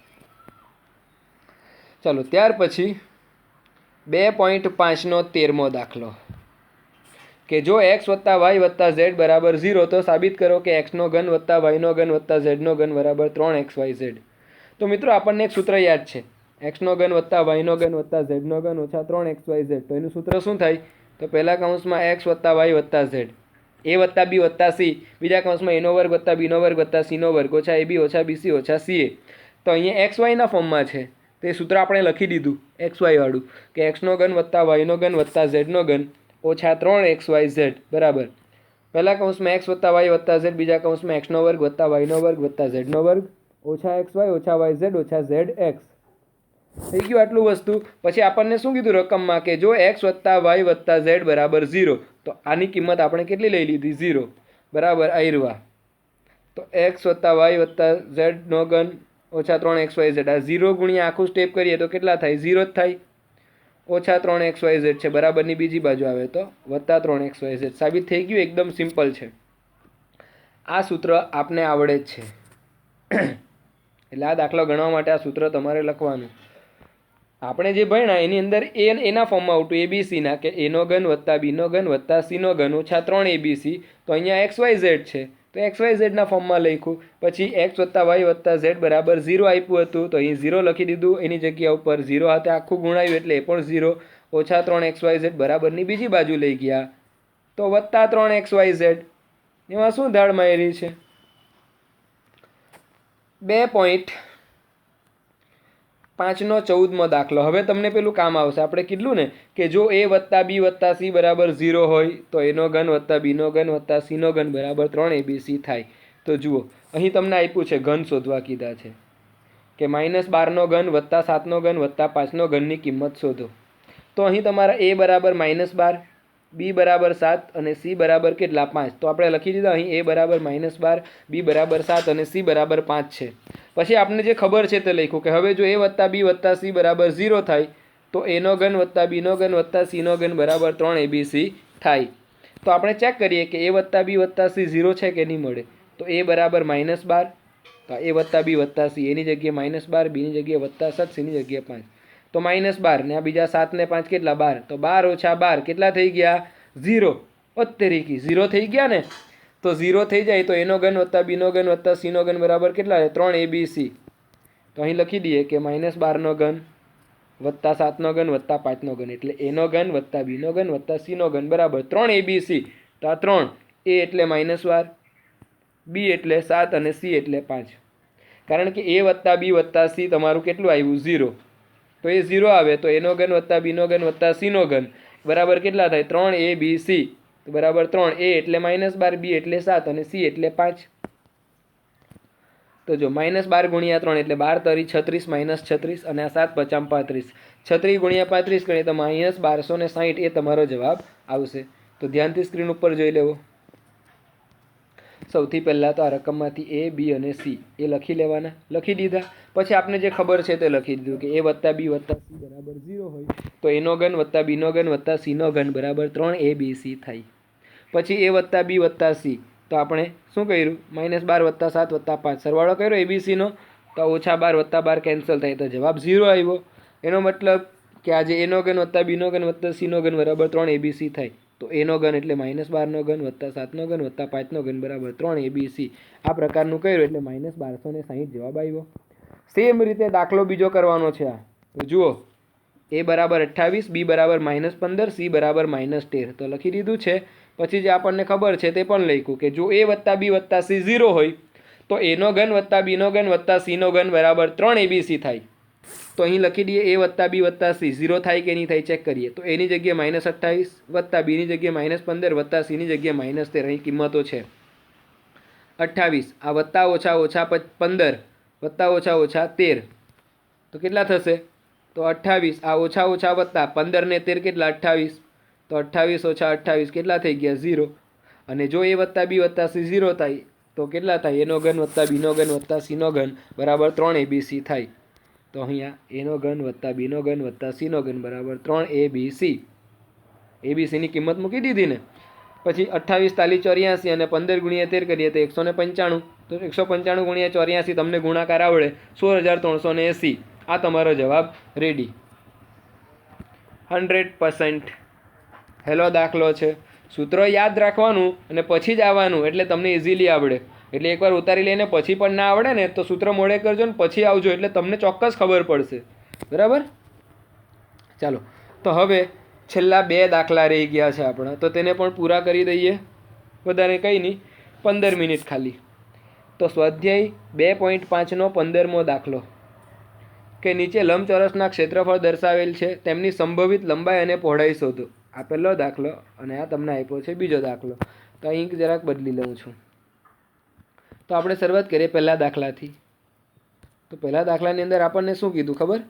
ચાલો, ત્યાર પછી 2.5નો 13મો દાખલો, કે જો એક્સ વત્તા વાય વત્તા ઝેડ બરાબર 0 તો સાબિત કરો કે એક્સનો ઘન વત્તા વાયનો ઘન વત્તા ઝેડનો ઘન બરાબર 3xyz. તો મિત્રો આપણને એક સૂત્ર યાદ છે, એક્સનો ઘન વત્તા વાયનો ઘન વત્તા ઝેડનો ઘન ઓછા 3xyz. તો એનું સૂત્ર શું થાય? તો પહેલા કૌંસમાં એક્સ વત્તા વાય વત્તા ઝેડ, એ વત્તા બી વત્તા સી, બીજા કૌંસમાં એનો વર્ગ વત્તા બીનો વર્ગ વત્તા સીનો વર્ગ ઓછા એબી ઓછા બીસી ઓછા સીએ. તો અહીંયા એક્સ વાયના ફોર્મમાં છે, તે સૂત્ર આપણે લખી દીધું એક્સ વાય વાળું, કે એક્સનો ઘન વત્તા વાયનો ઘન વત્તા ઝેડનો ઘન ઓછા 3xyz બરાબર પહેલા કૌંસમાં એક્સ વત્તા વાય વત્તા ઝેડ, બીજા કૌંસમાં એક્સનો વર્ગ વત્તા વાયનો વર્ગ વત્તા ઝેડનો વર્ગ ઓછા એક્સ વાય ઓછા વાય ઝેડ ઓછા ઝેડ એક્સ. થઈ ગયું આટલું વસ્તુ. પછી આપણને શું કીધું રકમમાં? કે જો એક્સ વત્તા વાય વત્તા ઝેડ બરાબર 0, તો આની કિંમત આપણે કેટલી લઈ લીધી? 0 બરાબર આયરવા. તો એક્સ વત્તા વાય વત્તા ઝેડનો ઘન ઓછા 3xyz, આ 0 ગુણ્યા આખું સ્ટેપ કરીએ તો કેટલા થાય? 0 જ થાય. ઓછા 3xyz છે, બરાબરની બીજી બાજુ આવે તો વત્તા 3xyz. સાબિત થઈ ગયું. એકદમ સિમ્પલ છે. આ સૂત્ર આપને આવડે જ છે, એટલે આ દાખલો ગણવા માટે આ સૂત્ર તમારે લખવાનું. આપણે જે ભણ્યા એની અંદર એના ફોર્મમાં આવતું એબીસીના, કે એનો ઘન વત્તા બીનો ઘન વત્તા સીનો ઘન ઓછા 3abc. તો અહીંયા xyz છે તો xyzના ફોર્મમાં લખ્યું. પછી એક્સ વત્તા વાય વત્તા ઝેડ બરાબર 0 આપ્યું હતું, તો અહીં 0 લખી દીધું, એની જગ્યા ઉપર 0 હાથે આખું ગુણાયું એટલે એ પણ 0 ઓછા 3xyz બરાબરની બીજી બાજુ લઈ ગયા તો વત્તા 3xyz. એમાં શું ધાડ મારી છે? 2.5નો 14મો દાખલો. હવે તમને પેલું કામ આવશે. આપણે કીધું ને કે જો એ વત્તા બી વત્તા સી બરાબર 0 હોય તો એનો ઘન વત્તા બીનો ઘન વત્તા સીનો ઘન બરાબર 3abc થાય. તો જુઓ, અહીં તમને આપ્યું છે ઘન શોધવા કીધા છે, કે -12નો ઘન વત્તા 7નો ઘન વત્તા 5નો ઘનની કિંમત શોધો. તો અહીં તમારા એ બરાબર -12, બી બરાબર 7 અને સી બરાબર કેટલા? 5. તો આપણે લખી દીધા અહીં એ બરાબર -12, બી બરાબર 7 અને સી બરાબર 5 છે. પછી આપણે જે ખબર છે તે લખ્યું કે હવે જો એ વત્તા બી વત્તા સી બરાબર 0 થાય તો એનો ઘન વત્તા બીનો ઘન વત્તા સીનો ઘન બરાબર 3abc થાય. તો આપણે ચેક કરીએ કે એ વત્તા બી વત્તા સી 0 છે કે નહીં મળે. તો એ બરાબર -12, તો એ વત્તા બી વત્તા સી, એની જગ્યાએ -12, બીની જગ્યાએ વત્તા 7, સીની જગ્યાએ 5. તો -12 ને આ બીજા 7 ને 5 કેટલા? 12. તો 12 ઓછા 12 કેટલા થઈ ગયા? 0. 0 થઈ ગયા ને. તો 0 થઈ જાય તો એનો ઘન વત્તા બીનો ઘન વત્તા સીનો ઘન બરાબર કેટલા છે? 3abc. તો અહીં લખી દઈએ કે -12નો ઘન વત્તા 7નો ઘન વત્તા 5નો ઘન, એટલે એનો ઘન વત્તા બીનો ઘન વત્તા સીનો ઘન બરાબર 3abc. તો આ 3, એ એટલે -12, બી એટલે 7 અને સી એટલે 5. કારણ કે એ વત્તા બી વત્તા સી તમારું કેટલું આવ્યું? 0. તો એ 0 આવે તો એનો ઘન વત્તા બીનો ઘન વત્તા સીનો ઘન બરાબર કેટલા થાય? 3abc. તો બરાબર 3, a એટલે -12, b એટલે 7 અને c એટલે 5. તો જો -12 ગુણ્યા 3 એટલે 12 તરી 36 -36 અને આ 7 પચામ 35. 36 ગુણ્યા 35 કરીએ તો -1260 એ તમારો જવાબ આવશે. તો ધ્યાનથી સ્ક્રીન ઉપર જોઈ લેવો. સૌથી પહેલાં તો આ રકમમાંથી a, b અને c એ લખી લેવાના. લખી દીધા પછી આપણે જે ખબર છે તે લખી દીધું કે a વત્તા b વત્તા c બરાબર 0 હોય તો a નો ઘન વત્તા b નો ઘન વત્તા c નો ઘન બરાબર 3abc થાય. પછી a વત્તા b વત્તા c તો આપણે શું કર્યું? -12 વત્તા 7 વત્તા 5 સરવાળો કર્યો abcનો તો -12 વત્તા 12 કેન્સલ થાય તો જવાબ 0 આવ્યો. એનો મતલબ કે આજે a નો ઘન વત્તા b નો ઘન વત્તા c નો ઘન બરાબર 3abc થાય. તો a નો ઘન એટલે -12 નો ઘન વત્તા 7 નો ઘન વત્તા 5 નો ઘન બરાબર 3abc. આ પ્રકારનું કર્યું એટલે -1260 જવાબ આવ્યો. સેમ રીતે દાખલો બીજો કરવાનો છે. આ તો જુઓ, a બરાબર 28, b બરાબર -15, c બરાબર -13 તો લખી દીધું છે. પછી જે આપણને ખબર છે તે પણ લખ્યું કે જો a વત્તા b વત્તા c 0 હોય તો a નો ઘન વત્તા b નો ઘન વત્તા c નો ઘન બરાબર 3abc થાય. તો અહીં લખી દઈએ a વત્તા b વત્તા c 0 થાય કે નહીં થાય ચેક કરીએ. તો a ની જગ્યાએ -28 વત્તા b ની જગ્યાએ -15 વત્તા c ની જગ્યાએ -13. અહીં કિંમતો છે 28 આ વત્તા ઓછા ઓછા 15 વત્તા ઓછા ઓછા 13 તો કેટલા થશે? તો 28 આ ઓછા ઓછા વત્તા 15 ને 13 કેટલા? 28 તો 28 ઓછા 28 કેટલા થઈ ગયા? 0. અને જો a વત્તા b વત્તા c 0 થાય તો કેટલા થાય? a નો ઘન વત્તા b નો ઘન વત્તા c નો ઘન બરાબર 3abc થાય. તો અહીંયા a નો ઘન વત્તા b નો ઘન વત્તા c નો ઘન બરાબર 3abc. abcની કિંમત મૂકી દીધી ને. પછી 28 તાલી 84 અને 15 ગુણ્યા 13 કરીએ તો 195. તો 195 ગુણ્યા 84 તમને ગુણાકાર આવડે 16380. આ તમારો જવાબ રેડી 100%. હેલો દાખલો છે. સૂત્ર યાદ રાખવાનું અને પછી જ આવવાનું એટલે તમને ઇઝીલી આવડે. એટલે એકવાર ઉતારી લઈને પછી પણ ના આવડે ને તો સૂત્ર મોડે કરજો ને પછી આવજો એટલે તમને ચોક્કસ ખબર પડશે. બરાબર? ચાલો તો હવે છેલ્લા 2 દાખલા રહી ગયા છે આપણા, તો તેને પણ પૂરા કરી દઈએ. વધારે કંઈ નહીં, 15 મિનિટ ખાલી. તો સ્વાધ્યાય 2.5નો 15મો દાખલો કે નીચે લંબચોરસના ક્ષેત્રફળ દર્શાવેલ છે, તેમની સંભવિત લંબાઈ અને પહોળાઈ શોધો. આ પહેલો દાખલો અને આ તમને આપ્યો છે બીજો દાખલો. તો અહીં જરાક બદલી લઉં છું. તો આપણે શરૂઆત કરીએ પહેલા દાખલાથી. તો પહેલા દાખલાની અંદર આપણને શું કીધું ખબર?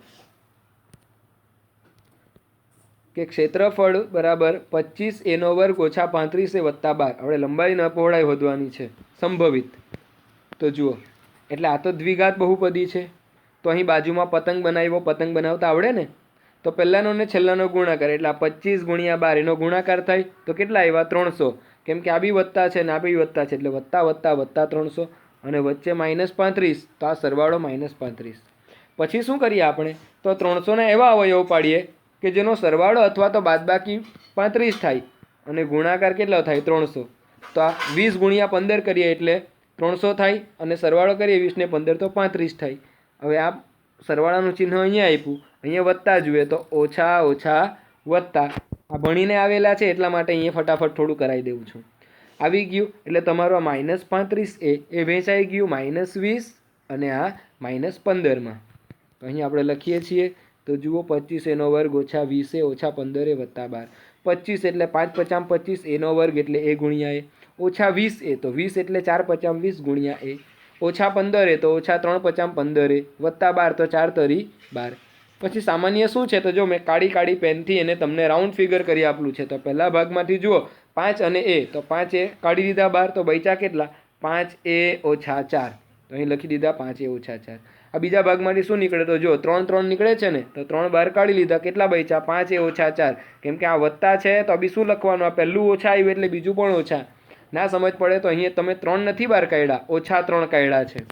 કે ક્ષેત્રફળ બરાબર 25 a નો વર્ગ ઓછા 35 a વત્તા 12. આપણે લંબાઈ ન પહોળાઈ શોધવાની છે સંભવિત. તો જુઓ, એટલે આ તો દ્વિઘાત બહુપદી છે. તો અહીં બાજુમાં પતંગ બનાવ્યો, પતંગ બનાવતા આવડે ને? તો પહેલાનો ને છેલ્લાનો ગુણાકાર એટલે આ 25 ગુણ્યા 12 એનો ગુણાકાર થાય તો કેટલા આવ્યા? 300. કેમ કે આ બી વત્તા છે ને આ બી વત્તા છે એટલે વત્તા વત્તા વત્તા 300 અને વચ્ચે -35 તો આ સરવાળો -35. પછી શું કરીએ આપણે? તો 300ના એવા અવયવ પાડીએ કે જેનો સરવાળો અથવા તો બાદબાકી 35 થાય અને ગુણાકાર કેટલો થાય? 300. તો આ 20 ગુણ્યા 15 કરીએ એટલે 300 થાય અને સરવાળો કરીએ 20 ને 15 તો 35 થાય. હવે આ સરવાળાનું ચિહ્ન અહીંયા આપ્યું, અહીંયા વત્તા જોઈએ તો ઓછા ઓછા વત્તા આ ભણીને આવેલા છે એટલા માટે અહીંયા ફટાફટ થોડું કરાવી દેવું છું. આવી ગયું એટલે તમારું આ -35 એ વહેંચાઈ ગયું -20 અને આ -15માં. તો અહીંયા આપણે લખીએ છીએ તો જુઓ 25 a નો વર્ગ ઓછા 20 a ઓછા 15 a વત્તા 12. 25 એટલે 5 પચામ 25 a નો વર્ગ એટલે a ગુણ્યા a ઓછા 20 a તો 20 એટલે 4 પચામ 20 ગુણ્યા a ઓછા 15 a તો ઓછા 3 પચામ 15 a વત્તા 12 તો 4 તરી 12. પછી સામાન્ય શું છે? તો જો મેં કાળી પેનથી એને તમને રાઉન્ડ ફિગર કરી આપેલું છે. તો પહેલા ભાગમાંથી જુઓ 5 અને a તો 5 a કાઢી દીધા બહાર તો બચ્યા કેટલા? 5a ઓછા 4. તો અહીં લખી દીધા 5a ઓછા 4. આ બીજા ભાગમાંથી શું નીકળે? તો જો 3 3 નીકળે છે ને તો 3 બહાર કાઢી લીધા. કેટલા બચ્યા? 5a ઓછા 4. કેમ કે આ વત્તા છે તો બી શું લખવાનું? આ પહેલું ઓછા આવ્યું એટલે બીજું પણ ઓછા. ના સમજ પડે તો અહીંયા તમે 3 નથી બહાર કાઢ્યા, ઓછા 3 કાઢ્યા છે.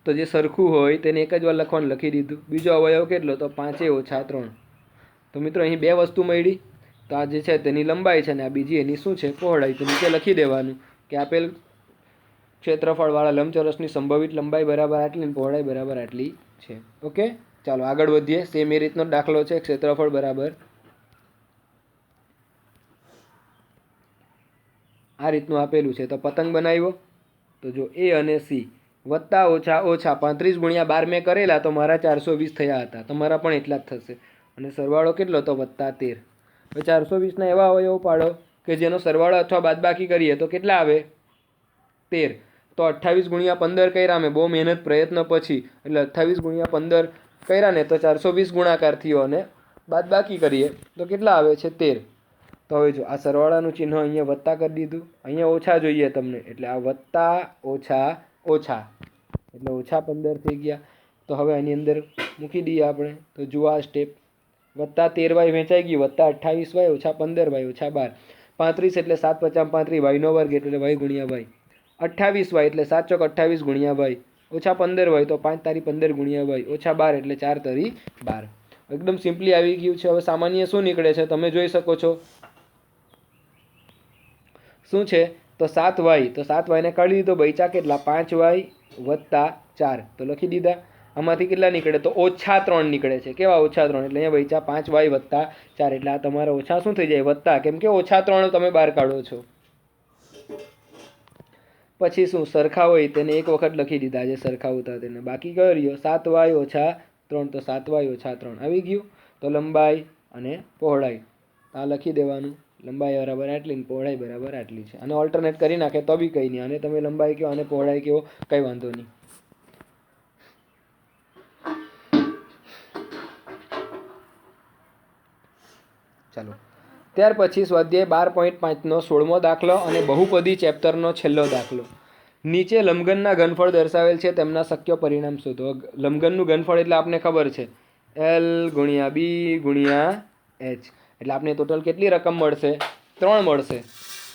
તો જે સરખું હોય તેને એક જ વાર લખવાનું, લખી દીધું. બીજો અવયવ કેટલો? તો 5a ઓછા 3. તો મિત્રો અહીં 2 વસ્તુ મળી. તો આ જે છે તેની લંબાઈ છે ને આ બીજી એની શું છે? પહોળાઈ. તો નીચે લખી દેવાનું કે આપેલ ક્ષેત્રફળવાળા લંબચોરસની સંભવિત લંબાઈ બરાબર આટલી અને પહોળાઈ બરાબર આટલી છે. ઓકે, ચાલો આગળ વધીએ. સેમ એ રીતનો દાખલો છે. ક્ષેત્રફળ બરાબર આ રીતનું આપેલું છે. તો પતંગ બનાવ્યો તો જો a અને c વત્તા ઓછા ઓછા 35 ગુણ્યા 12 મેં કરેલા તો મારા 420 થયા હતા. તમારા પણ એટલા જ થશે અને સરવાળો કેટલો? તો વત્તા 13. હવે 420ના એવા અવયવ પાડો કે જેનો સરવાળો અથવા બાદબાકી કરીએ તો કેટલા આવે 13. તો 28 ગુણ્યા 15 કર્યા અમે બહુ મહેનત પ્રયત્ન પછી, એટલે 28 ગુણ્યા 15 કર્યા ને તો 420 ગુણાકાર થયો, અને બાદબાકી કરીએ તો કેટલા આવે છે 13. તો હવે જો આ સરવાળાનું ચિહ્ન અહીંયા વત્તા કરી દીધું, અહીંયા ઓછા જોઈએ તમને એટલે આ વત્તા ઓછા ઓછા એટલે ઓછા 15 થઈ ગયા. તો હવે આની અંદર મૂકી દઈએ આપણે. તો જુઓ આ સ્ટેપ, વત્તા 13y વેચાઈ ગયું, વત્તા 28y ઓછા 15y ઓછા 12, 35 એટલે 7 × 5 = 35 y નો વર્ગ એટલે y ગુણ્યા y, 28y એટલે 7 × 28 ગુણ્યા y ઓછા 15y તો 5 તારી 15 ગુણ્યા y ઓછા 12 એટલે 4 તારી 12. એકદમ સિમ્પલી આવી ગયું છે. હવે સામાન્ય શું નીકળે છે તમે જોઈ શકો છો, શું છે તો 7y, તો 7y ને કાઢી દીધો, બચ્યા કેટલા 5y વત્તા 4, તો લખી દીધા. આમાંથી કેટલા નીકળે તો ઓછા 3 નીકળે છે. કેવા ઓછા 3? એટલે અહીંયા બચ્યા 5y વત્તા 4, એટલે આ તમારા ઓછા શું થઈ જાય વત્તા, કેમ કે ઓછા 3 તમે બહાર કાઢો છો. પછી શું સરખા હોય તેને એક વખત લખી દીધા, જે સરખા હતા તેને. બાકી કયો રહ્યો 7y ઓછા 3, તો 7y ઓછા 3 આવી ગયું. તો લંબાઈ અને પહોળાઈ આ લખી દેવાનું, લંબાઈ બરાબર આટલી ને પહોળાઈ બરાબર આટલી છે. અને ઓલ્ટરનેટ કરી નાખે તો બી કંઈ નહીં, અને તમે લંબાઈ કહો અને પહોળાઈ કહો કંઈ વાંધો નહીં. ચાલો ત્યાર પછી સ્વાધ્યાય 12.5નો 16મો દાખલો અને બહુપદી ચેપ્ટરનો છેલ્લો દાખલો. નીચે લંબઘનના ઘનફળ દર્શાવેલ છે, તેમના શક્ય પરિણામ શોધો. લંબઘનનું ઘનફળ એટલે આપને ખબર છે L × B × H, એટલે આપણે ટોટલ કેટલી રકમ મળશે 3 મળશે.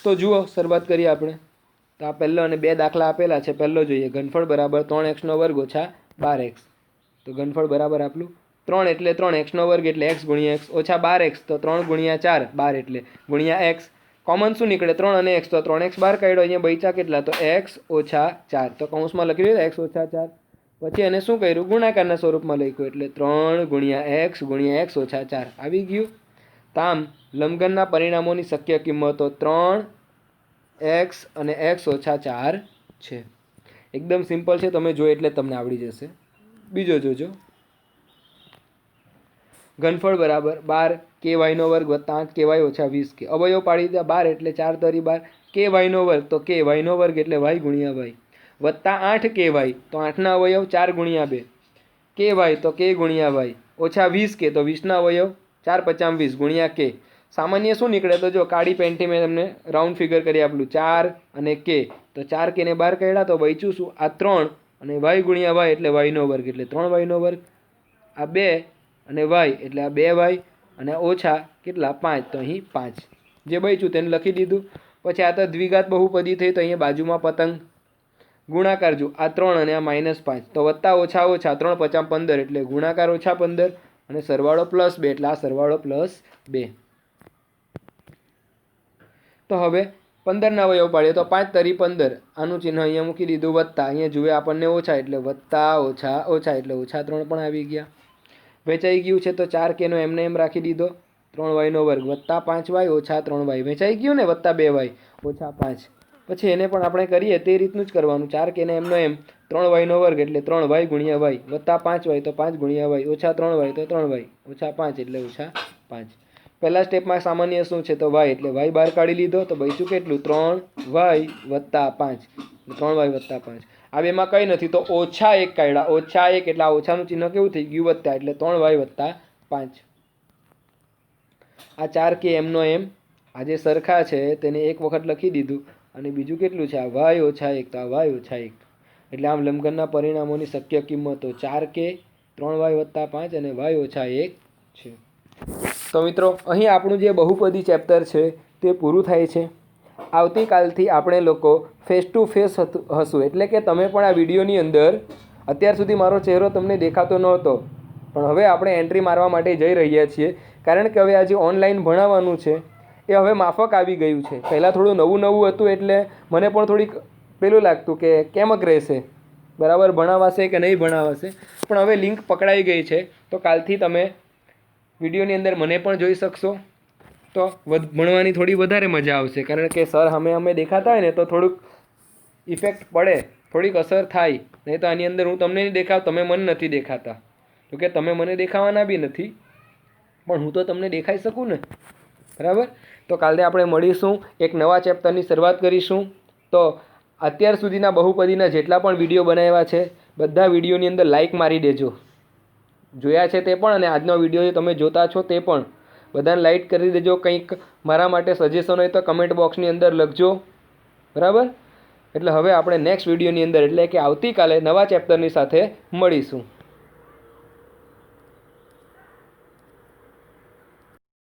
તો જુઓ શરૂઆત કરીએ આપણે. તો આ પહેલો અને 2 દાખલા આપેલા છે. પહેલો જોઈએ, ઘનફળ બરાબર 3x² ઓછા 12x. તો ઘનફળ બરાબર આપણું 3 એટલે 3x² એટલે x × x ઓછા 12x, તો 3 × 4 12 એટલે ગુણ્યા x. કોમન શું નીકળે 3 અને x, તો 3x બહાર કાઢ્યો, અહીંયા બચ્યા કેટલા તો x ઓછા 4, તો કૌંસમાં લખી દઈએ x ઓછા 4. પછી એને શું કર્યું ગુણાકારના સ્વરૂપમાં લખ્યું, એટલે 3 × x ઓછા 4 આવી ગયું. આમ લંબઘનના પરિણામોની શક્ય કિંમતો 3x અને x ઓછા 4 છે. એકદમ સિમ્પલ છે, તમે જો એટલે તમને આવડી જશે. બીજો જોજો, ઘનફળ બરાબર 12 ky² વત્તા 8 ky ઓછા 20 k. અવયવ પાડી દીધા 12 એટલે 4 તરી 12, ky² તો ky² એટલે y ગુણ્યા y વત્તા 8 ky તો 8ના અવયવ 4 ગુણ્યા 2, ky તો k ગુણ્યા y ઓછા 20k તો 20ના અવયવ 4 × 5 = 20 ગુણ્યા k. સામાન્ય શું નીકળે તો જો કાળી પેન્ટી મેં તમને રાઉન્ડ ફિગર કરી આપેલું 4 અને k, તો 4k ને બહાર કાઢ્યા તો બચ્યું શું આ 3 અને y ગુણ્યા y એટલે y² એટલે 3y², આ 2 અને y એટલે આ 2y અને ઓછા કેટલા 5, તો અહીં 5 જે બચ્યું તેને લખી દીધું. પછી આ તો દ્વિઘાત બહુપદી થઈ, તો અહીંયા બાજુમાં પતંગ ગુણાકાર જો આ 3 અને આ -5, તો વત્તા ઓછા ઓછા 3 × 5 = 15 એટલે ગુણાકાર ઓછા 15 અને સરવાળો +2 એટલે આ સરવાળો +2. તો હવે 15ના અવયવ પાડીએ તો 5 તરી 15, આનું ચિહ્ન અહીંયા મૂકી દીધું વત્તા, અહીંયા જુએ આપણને ઓછા એટલે વત્તા ઓછા ઓછા એટલે ઓછા 3 પણ આવી ગયા. વેચાઈ ગયું છે તો 4k નો એમને એમ રાખી દીધો, 3y² વત્તા 5y ઓછા 3y વેચાઈ ગયું ને, વત્તા 2y ઓછા 5. પછી એને પણ આપણે કરીએ તે રીતનું જ કરવાનું, 4k ને એમનો એમ 3y² એટલે 3y ગુણ્યા y વત્તા 5y તો 5 ગુણ્યા y ઓછા 3y તો 3y ઓછા 5 એટલે ઓછા 5. પહેલા સ્ટેપમાં સામાન્ય શું છે તો y, એટલે y બહાર કાઢી લીધો તો બચ્યું કેટલું 3y વત્તા 5, 3y વત્તા 5. આ બેમાં કંઈ નથી તો ઓછા 1 કાઢ્યા, ઓછા 1 એટલે આ ઓછાનું ચિહ્ન કેવું થઈ ગયું વત્તા, એટલે 3y વત્તા 5. આ 4k એમનો એમ આ જે સરખા છે તેને એક વખત લખી દીધું, અને બીજું કેટલું છે આ y ઓછા 1, તો આ y ઓછા 1. એટલે આમ લંબઘનના પરિણામોની શક્ય કિંમતો 4k 3y વત્તા 5 અને y ઓછા 1 છે. તો મિત્રો અહીં આપણું જે બહુપદી ચેપ્ટર છે તે પૂરું થાય છે. આવતીકાલથી આપણે લોકો ફેસ ટુ ફેસ હશું, એટલે કે તમે પણ આ વિડીયોની અંદર અત્યાર સુધી મારો ચહેરો તમને દેખાતો નહોતો, પણ હવે આપણે એન્ટ્રી મારવા માટે જઈ રહ્યા છીએ, કારણ કે હવે આ જે ઓનલાઈન ભણાવવાનું છે એ હવે માફક આવી ગયું છે. પહેલાં થોડું નવું હતું એટલે મને પણ થોડીક પેલું લાગતું કે કેમક રહેશે, બરાબર ભણાવાશે કે નહીં ભણાવાશે, પણ હવે લિંક પકડાઈ ગઈ છે. તો કાલથી તમે વિડીયોની અંદર મને પણ જોઈ શકશો, તો ભણવાની થોડી વધારે મજા આવશે, કારણ કે સર અમે દેખાતા હોય ને તો થોડુંક ઇફેક્ટ પડે, થોડીક અસર થાય. નહીં તો આની અંદર હું તમને નહીં દેખાવ, તમે મને નથી દેખાતા, તો કે તમે મને દેખાવાના બી નથી, પણ હું તો તમને દેખાઈ શકું ને. બરાબર. તો કાલે આપણે મળીશું, એક નવા ચેપ્ટરની શરૂઆત કરીશું. તો અત્યાર સુધીના બહુપદીના જેટલા પણ વિડીયો બનાવ્યા છે બધા વિડીયોની અંદર લાઇક મારી દેજો. જોયા છે તે પણ અને આજનો વિડીયો તમે જોતા છો તે પણ બધાને લાઇક કરી દેજો. કંઈક મારા માટે સજેશન હોય તો કમેન્ટ બોક્સની અંદર લખજો. બરાબર. એટલે હવે આપણે નેક્સ્ટ વિડીયોની અંદર એટલે કે આવતીકાલે નવા ચેપ્ટરની સાથે મળીશું.